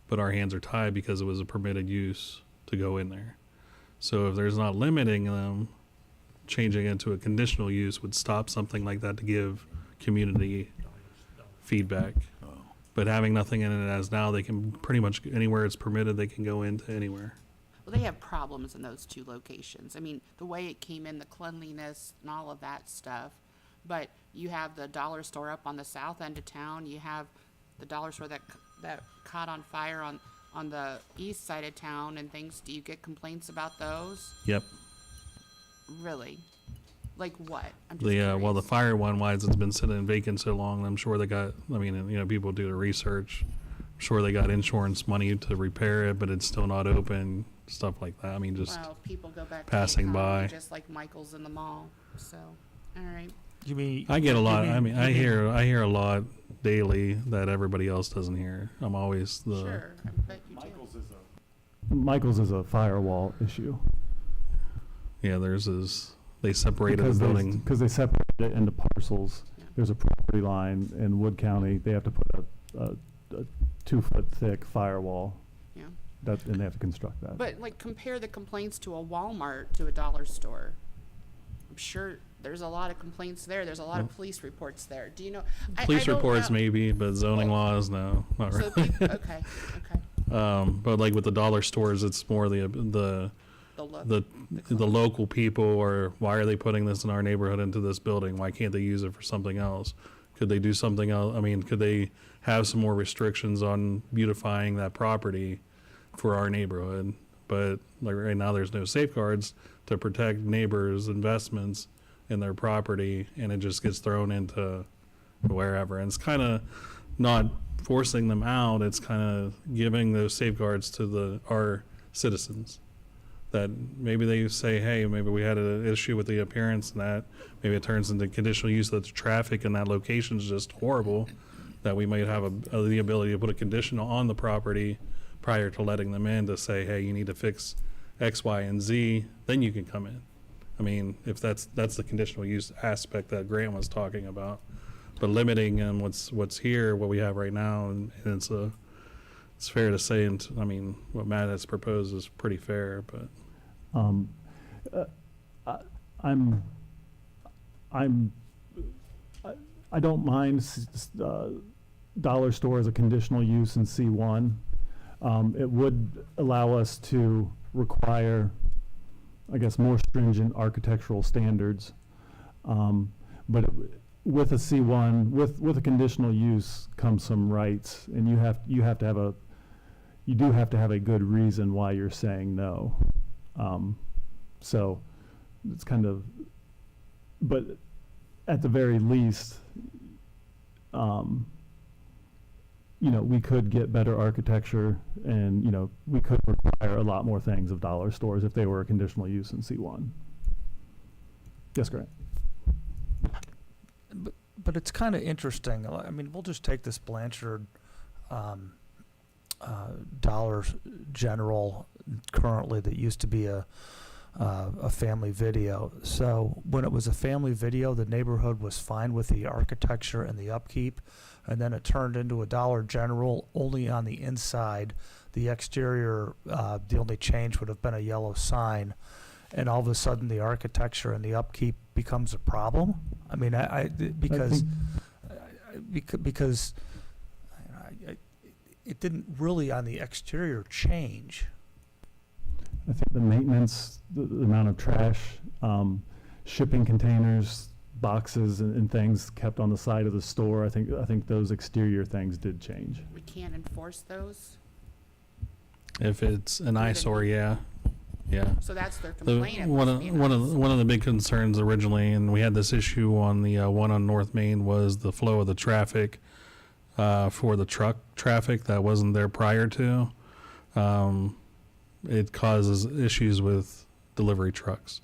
but our hands are tied because it was a permitted use to go in there. So if there's not limiting them, changing it to a conditional use would stop something like that to give community feedback. But having nothing in it as now, they can pretty much anywhere it's permitted, they can go into anywhere. Well, they have problems in those two locations. I mean, the way it came in, the cleanliness and all of that stuff. But you have the dollar store up on the south end of town. You have the dollar store that caught on fire on the east side of town and things. Do you get complaints about those? Yep. Really? Like what? I'm just The curious. well, the fire one, why it's been sitting vacant so long, I'm sure they got, people do the research. I'm sure they got insurance money to repair it, but it's still not open, stuff like that. I mean, just Well, people go back to passing the economy, by. just like Michael's in the mall. So, all right. You mean? I get a lot. you mean- I hear a lot daily that everybody else doesn't hear. I'm always the Sure, I bet you do. Michael's is a firewall issue. they separated the building. Because they separated it into parcels. Yeah. There's a property line in Wood County. They have to put a 2-foot thick firewall. Yeah. And they have to construct that. But like compare the complaints to a Walmart to a dollar store. I'm sure there's a lot of complaints there. There's a lot of police reports there. Do you know? Police I don't reports know. maybe, but zoning Well, laws, no, not So really. okay. But like with the dollar stores, it's more the The look. the local people, or why are they putting this in our neighborhood into this building? Why can't they use it for something else? Could they do something else? I mean, could they have some more restrictions on beautifying that property for our neighborhood? But like right now, there's no safeguards to protect neighbors' investments in their property, and it just gets thrown into wherever. And it's kind of not forcing them out. It's kind of giving those safeguards to our citizens. That maybe they say, hey, maybe we had an issue with the appearance, and that maybe it turns into conditional use that the traffic in that location is just horrible, that we might have the ability to put a condition on the property prior to letting them in to say, hey, you need to fix X, Y, and Z, then you can come in. I mean, if that's the conditional use aspect that Grant was talking about, but limiting what's here, what we have right now, and it's fair to say, and I mean, what Matt has proposed is pretty fair, but. I don't mind dollar store as a conditional use in C1. It would allow us to require, I guess, more stringent architectural standards. But with a C1, with a conditional use comes some rights, and you have to have you do have to have a good reason why you're saying no. So it's kind of, but at the very least, we could get better architecture, and, we could require a lot more things of dollar stores if they were a conditional use in C1. Yes, Grant? But it's kind of interesting. I mean, we'll just take this Blanchard Dollar General currently that used to be a family video. So when it was a family video, the neighborhood was fine with the architecture and the upkeep, and then it turned into a Dollar General only on the inside. The exterior, the only change would have been a yellow sign, and all of a sudden the architecture and the upkeep becomes a problem. I mean, because it didn't really on the exterior change. I think the maintenance, the amount of trash, shipping containers, boxes, and things kept on the side of the store. I think those exterior things did change. We can't enforce those, If it's an eyesore, yeah. so that's their complaint. It One must be an of the big concerns originally, and we had this issue on the one on North Main, was the flow of the traffic for the truck traffic that wasn't there prior to. It causes issues with delivery trucks.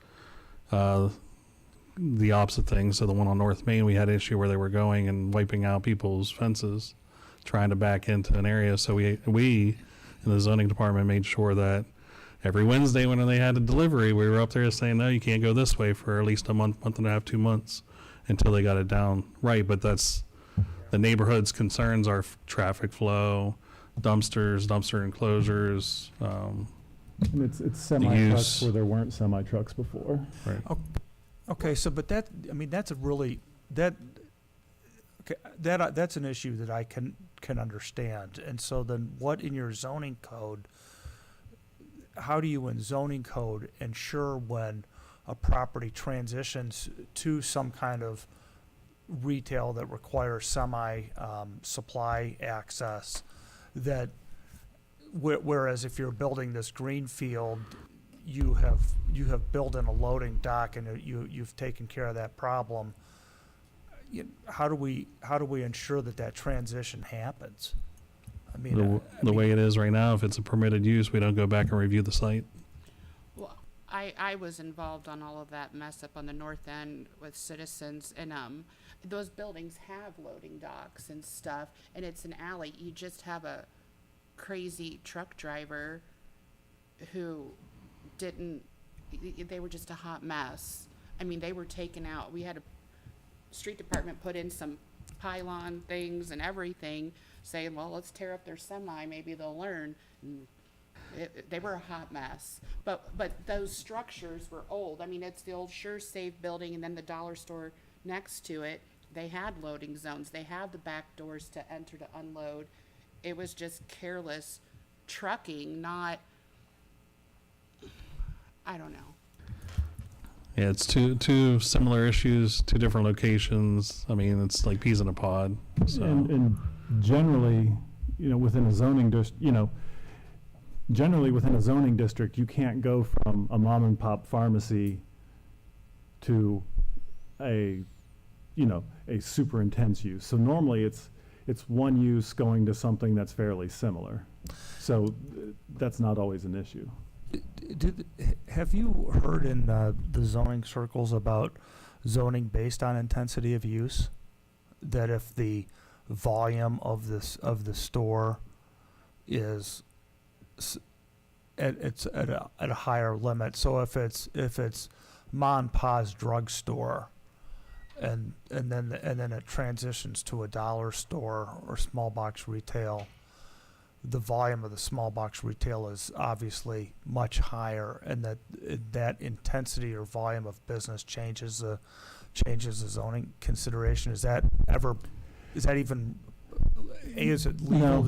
The opposite thing, so the one on North Main, we had an issue where they were going and wiping out people's fences, trying to back into an area. So we in the zoning department made sure that every Wednesday when they had a delivery, we were up there saying, no, you can't go this way for at least a month and a half, 2 months, until they got it down right. But that's the neighborhood's concerns are traffic flow, dumpster enclosures. And it's semi-trucks use. where there weren't semi-trucks before. Right. Okay, so but that's a really that's an issue that I can understand. And so then what in your zoning code, how do you in zoning code ensure when a property transitions to some kind of retail that requires supply access, that whereas if you're building this green field, you have built in a loading dock and you've taken care of that problem. How do we ensure that transition happens? I mean, The way it is right now, if it's a permitted use, we don't go back and review the site. Well, I was involved on all of that mess up on the north end with citizens, and those buildings have loading docks and stuff, and it's an alley. You just have a crazy truck driver who they were just a hot mess. I mean, they were taken out. We had a street department put in some pylon things and everything, saying, well, let's tear up their semi, maybe they'll learn. And they were a hot mess. But those structures were old. I mean, it's the old Sure Save building, and then the dollar store next to it. They had loading zones. They had the back doors to enter to unload. It was just careless trucking, not, I don't know. Yeah, it's two similar issues, two different locations. I mean, it's like peas in a pod. So And generally, within a zoning district, you can't go from a mom and pop pharmacy to a super intense use. So normally it's one use going to something that's fairly similar. So that's not always an issue. Have you heard in the zoning circles about zoning based on intensity of use? That if the volume of the store is it's at a higher limit. So if it's Ma and Pa's drugstore, and then it transitions to a dollar store or small box retail, the volume of the small box retail is obviously much higher, and that intensity or volume of business changes the zoning consideration. Is that even is it legal?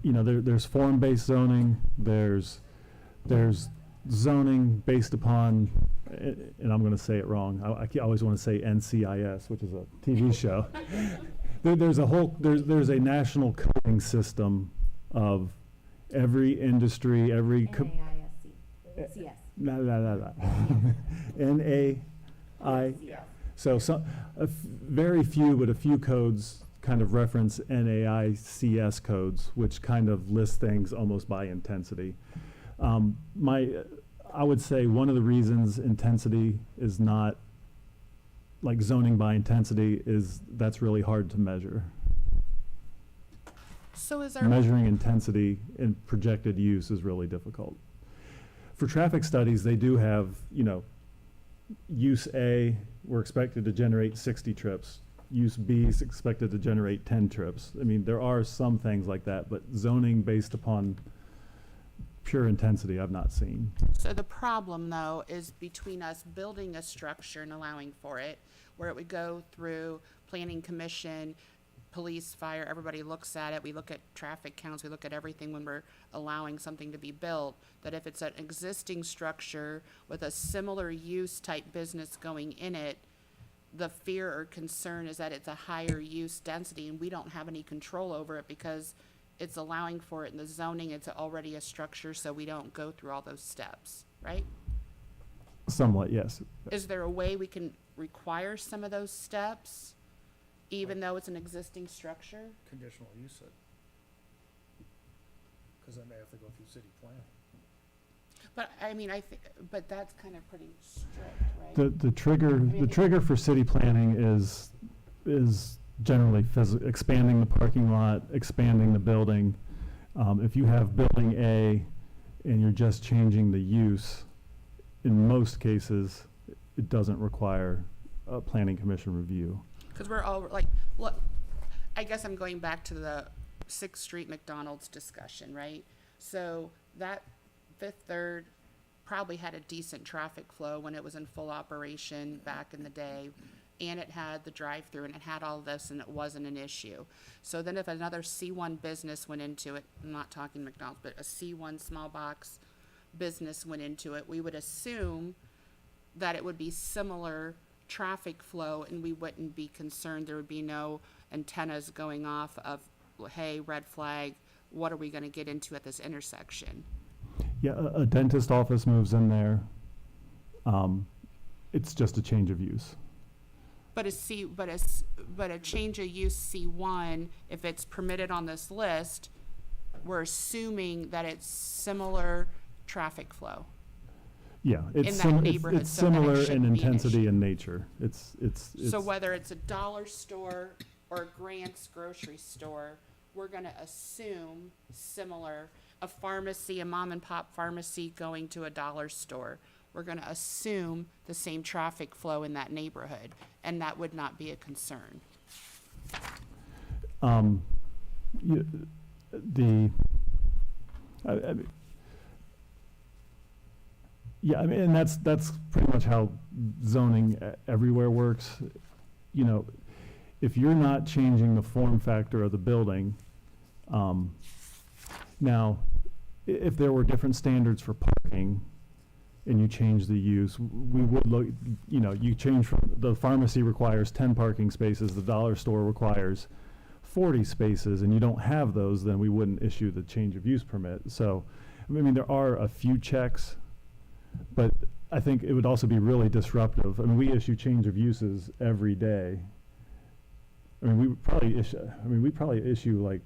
There's form-based zoning. There's zoning based upon, and I'm going to say it wrong. I always want to say NCIS, which is a TV show. There's a national coding system of every industry, every. NAISC. No. NAI. So very few, but a few codes kind of reference NAICS codes, which kind of list things almost by intensity. I would say one of the reasons intensity is not like zoning by intensity is that's really hard to measure. So is there, Measuring intensity in projected use is really difficult. For traffic studies, they do have, use A, we're expected to generate 60 trips. Use B is expected to generate 10 trips. I mean, there are some things like that, but zoning based upon pure intensity, I've not seen. so the problem though is between us building a structure and allowing for it, where it would go through planning commission, police, fire, everybody looks at it, we look at traffic counts, we look at everything when we're allowing something to be built, that if it's an existing structure with a similar use type business going in it, the fear or concern is that it's a higher use density and we don't have any control over it because it's allowing for it in the zoning, it's already a structure, so we don't go through all those steps, right? Somewhat, yes. Is there a way we can require some of those steps, even though it's an existing structure? Conditional use it. Because then they have to go through city planning. But, I mean, but that's kind of pretty strict, right? The trigger for city planning is generally expanding the parking lot, expanding the building. If you have building A and you're just changing the use, in most cases, it doesn't require a planning commission review. Because we're all, like, look, I guess I'm going back to the 6th Street McDonald's discussion, right? So that Fifth Third probably had a decent traffic flow when it was in full operation back in the day, and it had the drive-through and it had all this and it wasn't an issue. So then if another C1 business went into it, I'm not talking McDonald's, but a C1 small box business went into it, we would assume that it would be similar traffic flow and we wouldn't be concerned. There would be no antennas going off of, hey, red flag, what are we going to get into at this intersection? Yeah, a dentist office moves in there. It's just a change of use. But a change of use C1, if it's permitted on this list, we're assuming that it's similar traffic flow. Yeah, it's that neighborhood, it's so then it similar in shouldn't be an intensity issue. and nature. It's So whether it's a dollar store or Grant's grocery store, we're gonna assume similar. A pharmacy, a mom and pop pharmacy going to a dollar store, we're gonna assume the same traffic flow in that neighborhood, and that would not be a concern. Yeah, I mean, and that's pretty much how zoning everywhere works. You know, if you're not changing the form factor of the building, now, if there were different standards for parking and you change the use, we would look, you know, you change from, the pharmacy requires 10 parking spaces, the dollar store requires 40 spaces, and you don't have those, then we wouldn't issue the change of use permit. So, I mean, there are a few checks, but I think it would also be really disruptive. I mean, we issue change of uses every day. I mean, we probably issue like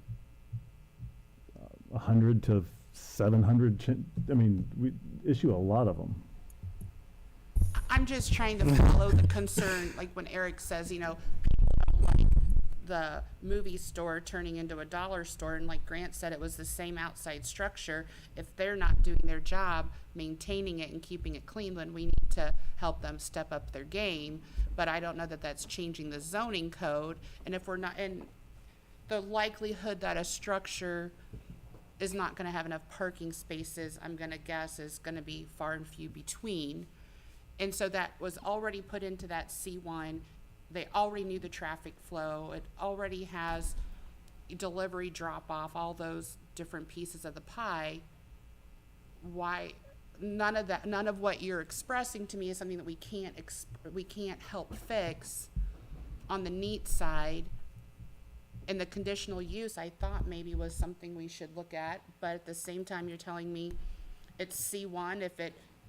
100 to 700. I mean, we issue a lot of them. I'm just trying to follow the concern, like when Eric says, you know, people don't like the movie store turning into a dollar store, and like Grant said, it was the same outside structure. If they're not doing their job, maintaining it and keeping it clean, then we need to help them step up their game. But I don't know that that's changing the zoning code, and if we're not, and the likelihood that a structure is not gonna have enough parking spaces, I'm gonna guess, is gonna be far and few between. And so that was already put into that C1. They already knew the traffic flow. It already has delivery, drop off, all those different pieces of the pie. Why, none of what you're expressing to me is something that we can't help fix on the neat side And the conditional use, I thought maybe was something we should look at, but at the same time, you're telling me it's C1,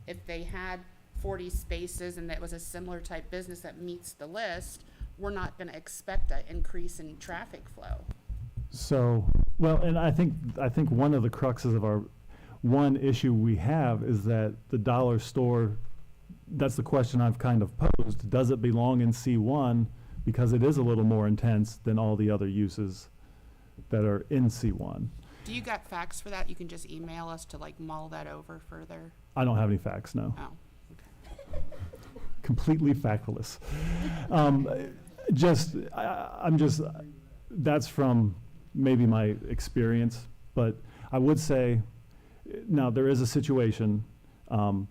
if they had 40 spaces and that was a similar type business that meets the list, we're not gonna expect an increase in traffic flow. So, well, and I think one of the cruxes of one issue we have is that the dollar store, that's the question I've kind of posed, does it belong in C1 because it is a little more intense than all the other uses that are in C1? Do you got facts for that? You can just email us to like mull that over further. I don't have any facts, no. Oh, Completely factless. That's from maybe my experience, but I would say, now there is a situation, and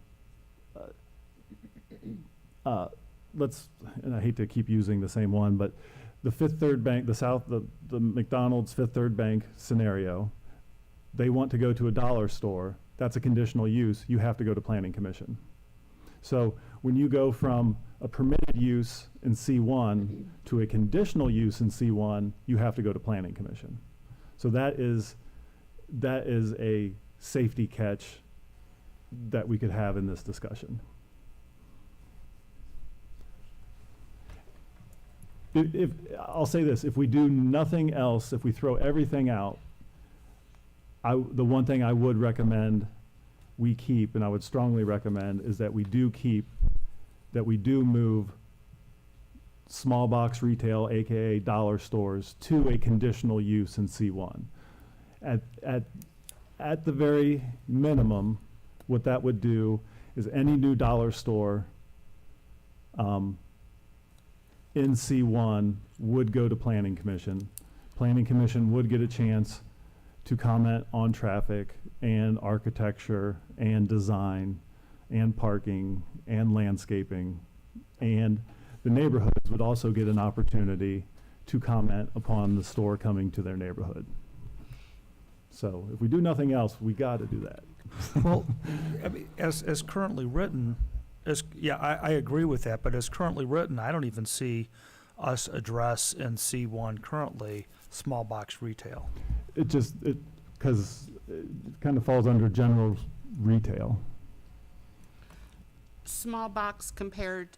I hate to keep using the same one, but the Fifth Third Bank, the McDonald's Fifth Third Bank scenario, they want to go to a dollar store, that's a conditional use, you have to go to Planning Commission. So when you go from a permitted use in C1 to a conditional use in C1, you have to go to Planning Commission. So that is a safety catch that we could have in this discussion. If I'll say this, if we do nothing else, if we throw everything out, the one thing I would recommend we keep, and I would strongly recommend, is that we do move small box retail, AKA dollar stores, to a conditional use in C1. At the very minimum, what that would do is any new dollar store in C1 would go to Planning Commission. Planning Commission would get a chance to comment on traffic and architecture and design and parking and landscaping, and the neighborhoods would also get an opportunity to comment upon the store coming to their neighborhood. So if we do nothing else, we got to do that. Well, I mean, as currently written, I agree with that, but as currently written, I don't even see us address in C1 currently small box retail. Because it kind of falls under general retail. small box compared,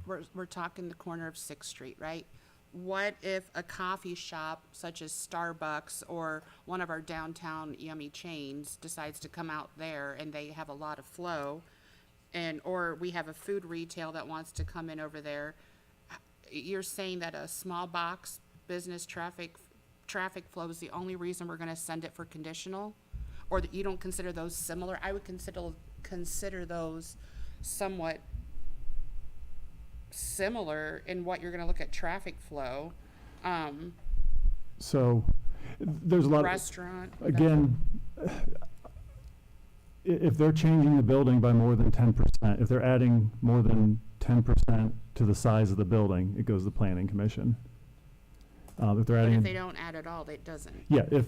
we're talking the corner of 6th Street, right? What if a coffee shop such as Starbucks or one of our downtown yummy chains decides to come out there and they have a lot of flow, and or we have a food retail that wants to come in over there? You're saying that a small box business traffic flow is the only reason we're going to send it for conditional, or that you don't consider those similar? I would consider those somewhat similar in what you're going to look at traffic flow. So there's a lot Restaurant. of, again, if they're changing the building by more than 10%, if they're adding more than 10% to the size of the building, it goes to the Planning Commission. If they're But adding, if they don't add at all, it doesn't. yeah, if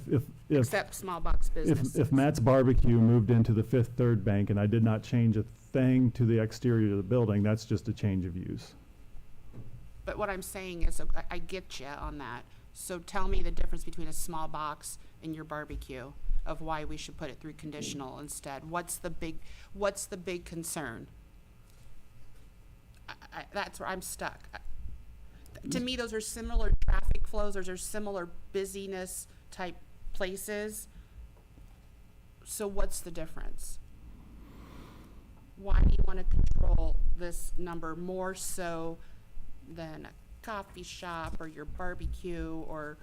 Except small box businesses. if Matt's Barbecue moved into the Fifth Third Bank and I did not change a thing to the exterior of the building, that's just a change of use. But what I'm saying is, I get you on that. So tell me the difference between a small box and your barbecue, of why we should put it through conditional instead. What's the big concern? That's where I'm stuck. To me, those are similar traffic flows, those are similar busyness type places. So what's the difference? Why do you want to control this number more so than a coffee shop or your barbecue or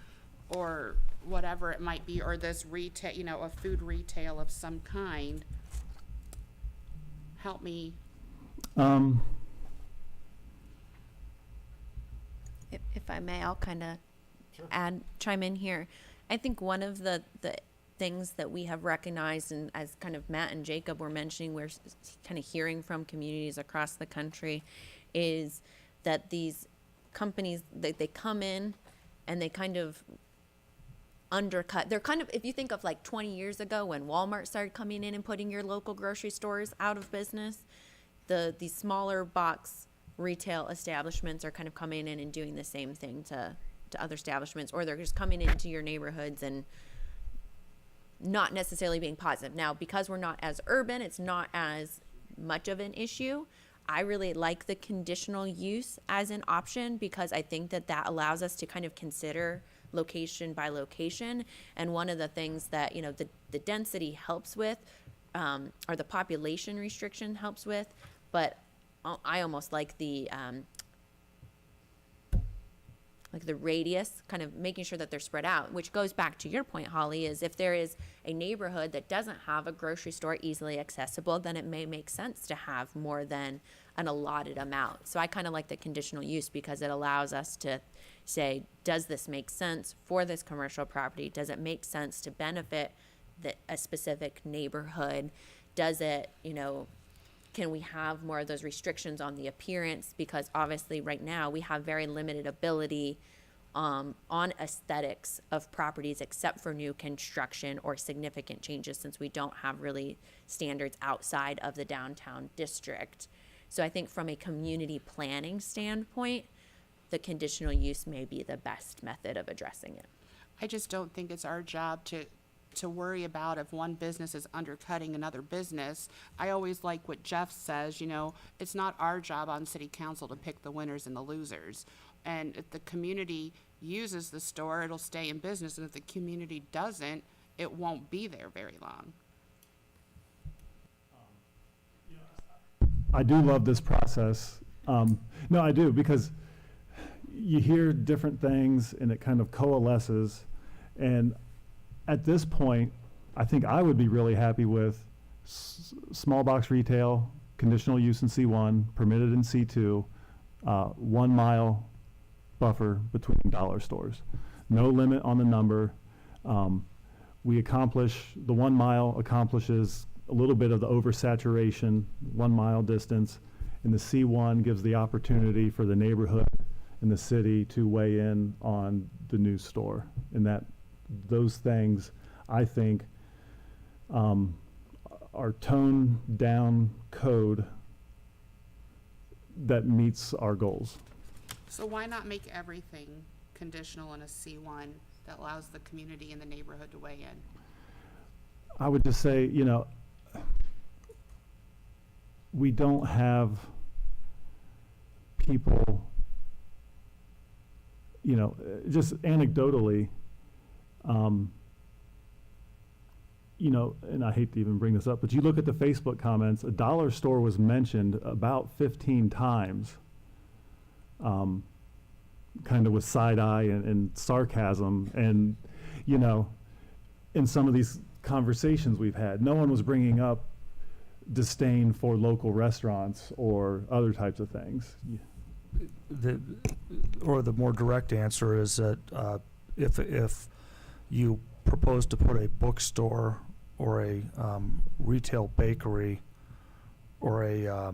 whatever it might be, or this retail, a food retail of some kind? Help me. If I may, I'll kind of chime in here. I think one of the things that we have recognized, and as kind of Matt and Jacob were mentioning, we're kind of hearing from communities across the country, is that these companies, they come in and they kind of undercut. They're kind of, if you think of like 20 years ago when Walmart started coming in and putting your local grocery stores out of business, these smaller box retail establishments are kind of coming in and doing the same thing to to other establishments, or they're just coming into your neighborhoods and not necessarily being positive. Now, because we're not as urban, it's not as much of an issue. I really like the conditional use as an option because I think that that allows us to kind of consider location by location. And one of the things that, you know, the density helps with, or the population restriction helps with, but I almost like the radius, kind of making sure that they're spread out, which goes back to your point, Holly, is if there is a neighborhood that doesn't have a grocery store easily accessible, then it may make sense to have more than an allotted amount. So I kind of like the conditional use because it allows us to say, does this make sense for this commercial property? Does it make sense to benefit a specific neighborhood? Does it, you know, can we have more of those restrictions on the appearance? Because obviously right now we have very limited ability on aesthetics of properties except for new construction or significant changes, since we don't have really standards outside of the downtown district. So I think from a community planning standpoint, the conditional use may be the best method of addressing it. I just don't think it's our job to worry about if one business is undercutting another business. I always like what Jeff says, you know, it's not our job on city council to pick the winners and the losers. And if the community uses the store, it'll stay in business. And if the community doesn't, it won't be there very long. I do love this process. No, I do, because you hear different things and it kind of coalesces. And at this point, I think I would be really happy with small box retail, conditional use in C1, permitted in C2, 1 mile buffer between dollar stores. No limit on the number. The 1 mile accomplishes a little bit of the oversaturation, 1 mile distance, and the C1 gives the opportunity for the neighborhood and the city to weigh in on the new store. And those things, I think, are toned down code that meets our goals. So why not make everything conditional in a C1 that allows the community and the neighborhood to weigh in? I would just say, you know, we don't have people, you know, just anecdotally, you know, and I hate to even bring this up, but you look at the Facebook comments, a dollar store was mentioned about 15 times, kind of with side eye and sarcasm. And, you know, in some of these conversations we've had, no one was bringing up disdain for local restaurants or other types of things. The more direct answer is that if you propose to put a bookstore or a retail bakery or a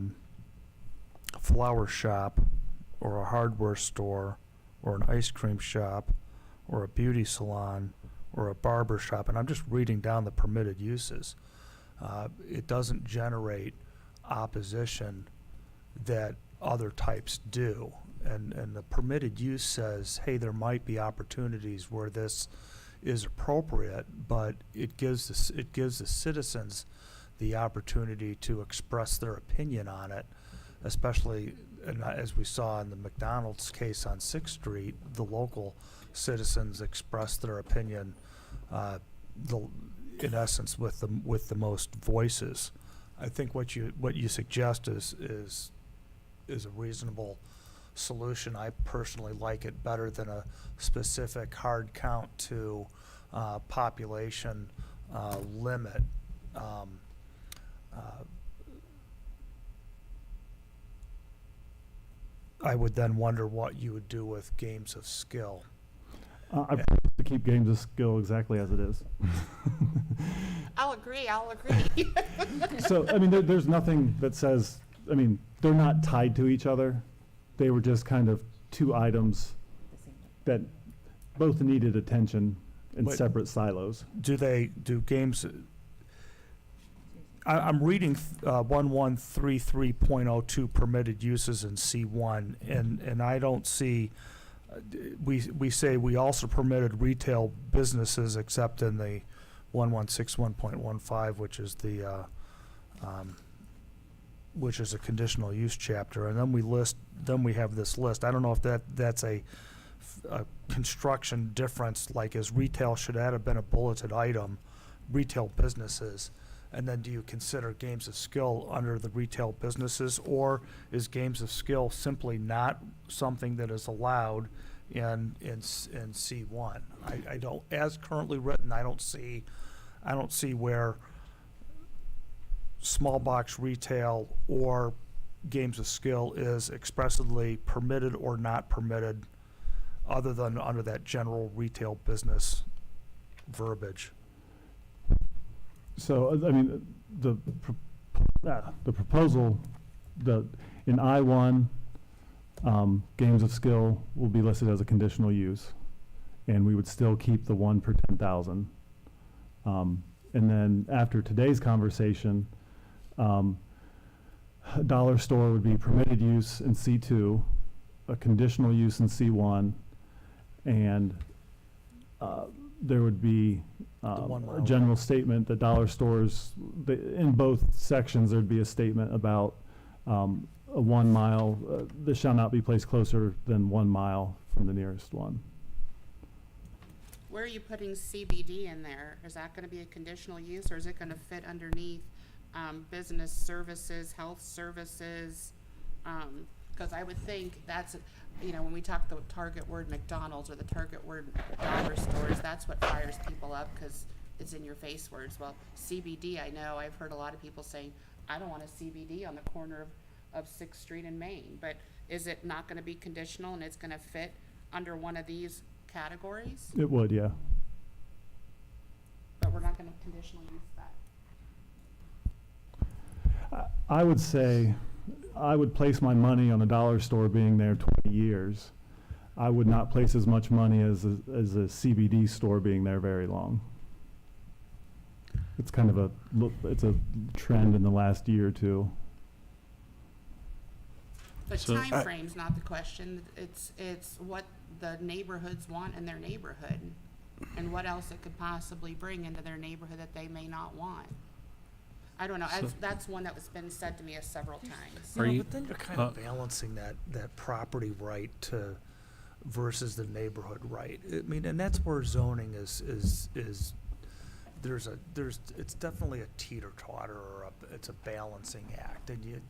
flower shop or a hardware store or an ice cream shop or a beauty salon or a barber shop, and I'm just reading down the permitted uses, it doesn't generate opposition that other types do. And the permitted use says, hey, there might be opportunities where this is appropriate, but it gives the citizens the opportunity to express their opinion on it, especially, and as we saw in the McDonald's case on 6th Street, the local citizens expressed their opinion, in essence, with the most voices. I think what you suggest is a reasonable solution. I personally like it better than a specific hard count to population limit. I would then wonder what you would do with games of skill. I prefer to keep games of skill exactly as it is. I'll agree. So, I mean, there's nothing that says, I mean, they're not tied to each other. They were just kind of two items that both needed attention in But- separate silos. Do games, I'm reading 1133.02 permitted uses in C1, and I don't see we say we also permitted retail businesses except in the 1161.15, which is a conditional use chapter, and then we have this list. I don't know if that's a construction difference, like is retail, should that have been a bulleted item, retail businesses, and then do you consider games of skill under the retail businesses, or is games of skill simply not something that is allowed in C1? I don't, as currently written, I don't see where small box retail or games of skill is expressly permitted or not permitted, other than under that general retail business verbiage. So, I mean, the proposal, in I1, games of skill will be listed as a conditional use, and we would still keep the 1 per 10,000. And then after today's conversation, a dollar store would be permitted use in C2, a conditional use in C1, and there would be a general statement that dollar stores, in both sections, there'd be a statement about a 1 mile, this shall not be placed closer than 1 mile from the nearest one. Where are you putting CBD in there? Is that gonna be a conditional use, or is it gonna fit underneath, business services, health services? Cause I would think that's, when we talk the target word McDonald's or the target word dollar stores, that's what fires people up, cause it's in your face words. Well, CBD, I know, I've heard a lot of people saying, I don't want a CBD on the corner of 6th Street in Maine, but is it not gonna be conditional and it's gonna fit under one of these categories? It would, yeah. But we're not gonna conditionally use that. I would say, I would place my money on a dollar store being there 20 years. I would not place as much money as a CBD store being there very long. It's kind of it's a trend in the last year or two. But So- timeframe's not the question, it's what the neighborhoods want in their neighborhood, and what else it could possibly bring into their neighborhood that they may not want. I don't know, that's one that was been said to me several times. Are you- But then you're kind of balancing that property right versus the neighborhood right. I mean, and that's where zoning is it's definitely a teeter-totter, or it's a balancing act, and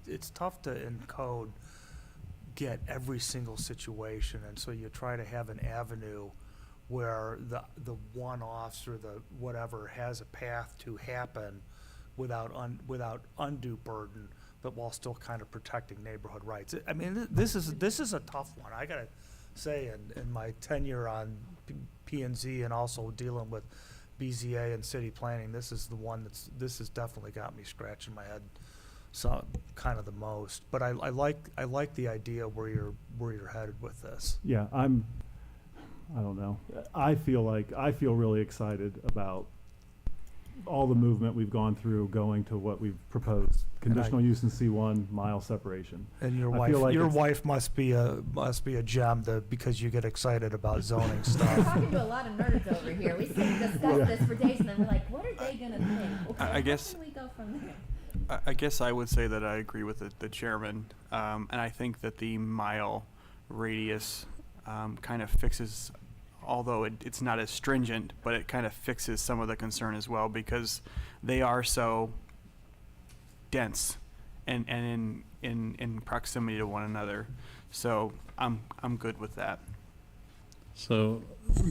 it's tough to encode, get every single situation, and so you try to have an avenue where the one-offs or the whatever has a path to happen without undue burden, but while still kind of protecting neighborhood rights. I mean, this is a tough one. I gotta say, in my tenure on P&Z and also dealing with BZA and city planning, this is the one this has definitely got me scratching my head, so kind of the most. But I like the idea where you're headed with this. Yeah, I don't know. I feel really excited about all the movement we've gone through going to what we've proposed. Conditional use in C1, mile separation. And your I feel like it's- wife must be a gem because you get excited about zoning We're stuff. talking to a lot of nerds over here. We sit and discuss this for days, and then we're like, what are they gonna think? Okay, I guess- how can we go from there? I guess I would say that I agree with the chairman, and I think that the mile radius kind of fixes, although it's not as stringent, but it kind of fixes some of the concern as well, because they are so dense and in proximity to one another. So I'm good with that. So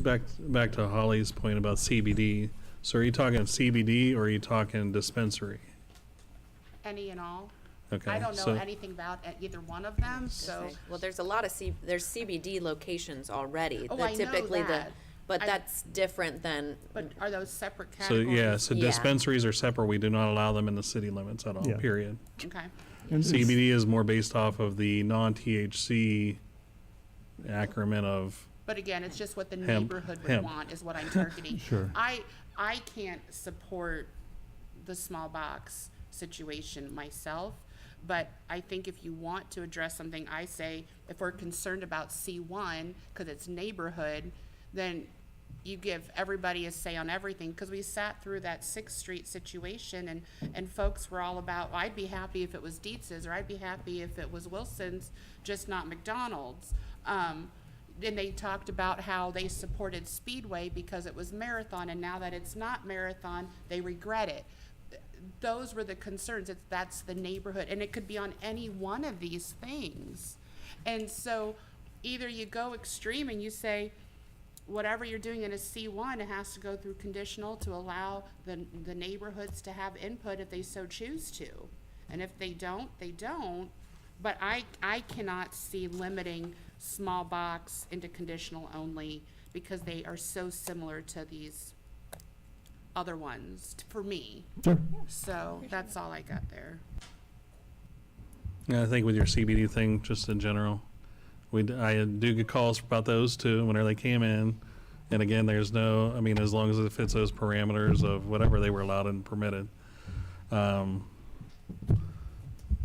back to Holly's point about CBD. So are you talking CBD or are you talking dispensary? Any and all. Okay. I don't know so- anything about either one of them, so. Well, there's a lot of there's CBD locations already. Oh, that I know typically that. but I- that's different than, But are those separate So categories? yeah, so Yeah. dispensaries are separate. We do not allow them in the city limits at all. Yeah. Period. Okay. And it's- CBD is more based off of the non-THC acronym of But again, it's just what the Hemp. neighborhood would Hemp. want is what I'm targeting. Sure. I can't support the small box situation myself, But I think if you want to address something, I say, if we're concerned about C1, because it's neighborhood, then you give everybody a say on everything, because we sat through that 6th Street situation, and folks were all about, well, I'd be happy if it was Dietz's, or I'd be happy if it was Wilson's, just not McDonald's. Then they talked about how they supported Speedway because it was Marathon, and now that it's not Marathon, they regret it. Those were the concerns. That's the neighborhood, and it could be on any one of these things. And so either you go extreme and you say, whatever you're doing in a C1, it has to go through conditional to allow the neighborhoods to have input if they so choose to. And if they don't, they don't. But I cannot see limiting small box into conditional only, because they are so similar to these other ones, for me. Sure. So that's all I got there. Yeah, I think with your CBD thing, just in general, I do get calls about those too whenever they came in. And again, there's no, I mean, as long as it fits those parameters of whatever they were allowed and permitted.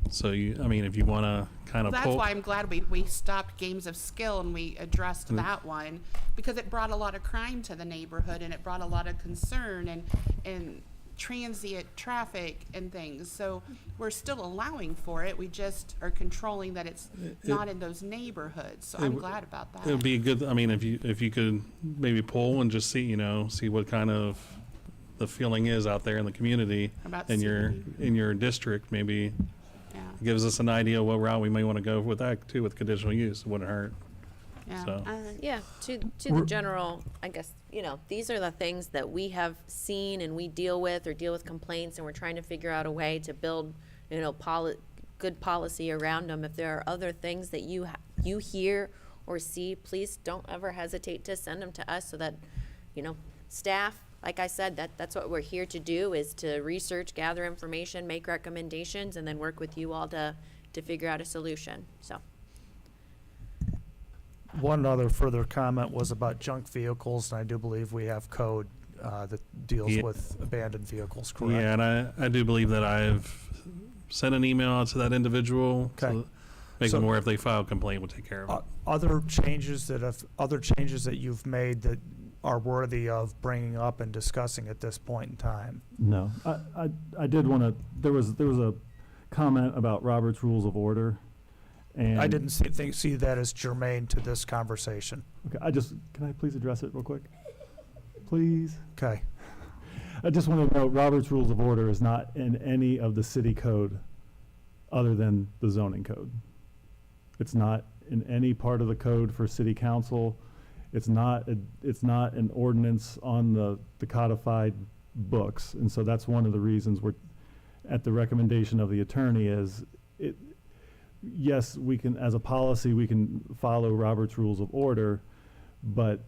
So I mean, if you want to kind of That's pull. why I'm glad we stopped games of skill and we addressed that one, because it brought a lot of crime to the neighborhood, and it brought a lot of concern and transient traffic and things. So we're still allowing for it. We just are controlling that it's not in those neighborhoods. So I'm glad about that. It would be good. I mean, if you could maybe poll and just see what kind of the feeling is out there in the community About in CBD. your district, maybe Yeah, gives us an idea what route we may want to go with that too, with conditional use. It wouldn't hurt. yeah. So- Yeah, to the general, I guess, these are the things that we have seen and we deal with complaints, and we're trying to figure out a way to build, good policy around them. If there are other things that you hear or see, please don't ever hesitate to send them to us so that, staff, like I said, that's what we're here to do, is to research, gather information, make recommendations, and then work with you all to figure out a solution, so. One other further comment was about junk vehicles, and I do believe we have code that deals Yeah. with abandoned vehicles, correct? Yeah, and I do believe that I've sent an email out to that individual. Okay. So make So- them aware if they file a complaint, we'll take care of it. Other changes that you've made that are worthy of bringing up and discussing at this point in time? No, I did want to, there was a comment about Robert's Rules of Order, and. I didn't see that as germane to this conversation. Okay, can I please address it real quick? Please? Okay. I just want to note, Robert's Rules of Order is not in any of the city code other than the zoning code. It's not in any part of the code for city council. It's not an ordinance on the codified books. And so that's one of the reasons we're, at the recommendation of the attorney, yes, we can, as a policy, we can follow Robert's Rules of Order, but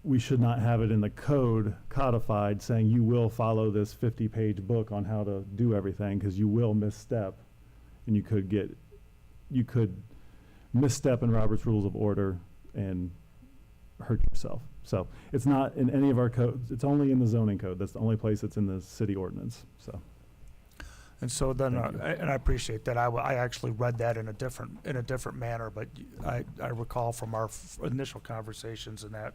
we should not have it in the code codified saying you will follow this 50-page book on how to do everything, because you will misstep, and you could misstep in Robert's Rules of Order and hurt yourself. So it's not in any of our codes. It's only in the zoning code. That's the only place it's in the city ordinance. So. And so then, Thank you. and I appreciate that. I actually read that in a different manner, but I recall from our initial conversations and that,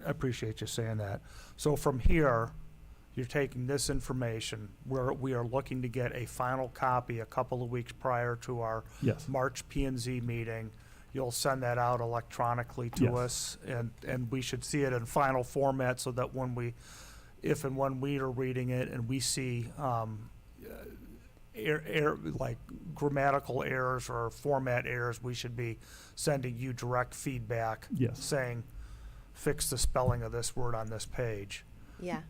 I appreciate you saying that. So from here, you're taking this information, we are looking to get a final copy a couple of weeks prior to our Yes. March P and Z meeting. You'll send that out electronically to Yes. us, and we should see it in final format so that if and when we are reading it and we see like grammatical errors or format errors, we should be sending you direct feedback. Yes. Saying, fix the spelling of this word on this page. Yeah.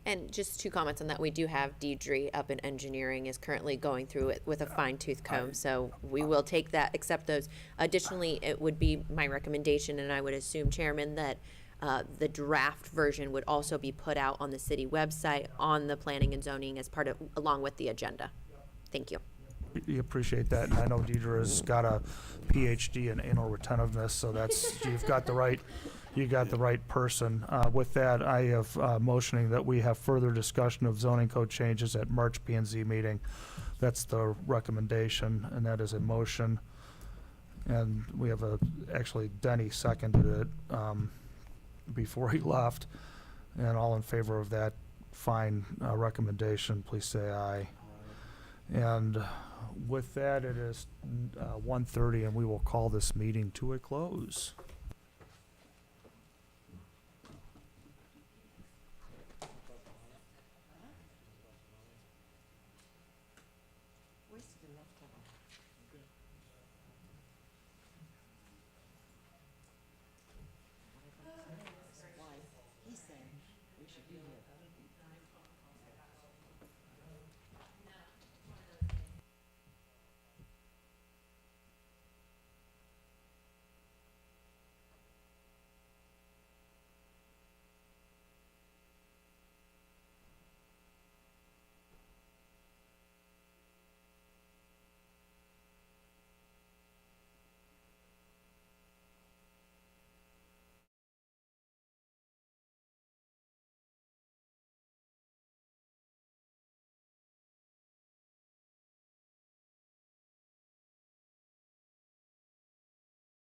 And just 2 comments on that. We do have Deidre up in engineering is currently going through it with a fine tooth comb. So we will take that, accept those. Additionally, it would be my recommendation, and I would assume, Chairman, that the draft version would also be put out on the city website, on the planning and zoning along with the agenda. Thank you. We appreciate that, and I know Deidre has got a PhD in anal retentiveness, so you've got the right you got the right person. With that, I have motioning that we have further discussion of zoning code changes at March P and Z meeting. That's the recommendation, and that is a motion. And we have actually Denny seconded it before he left. And all in favor of that fine recommendation, please say aye. And with that, it is 1:30, and we will call this meeting to a close.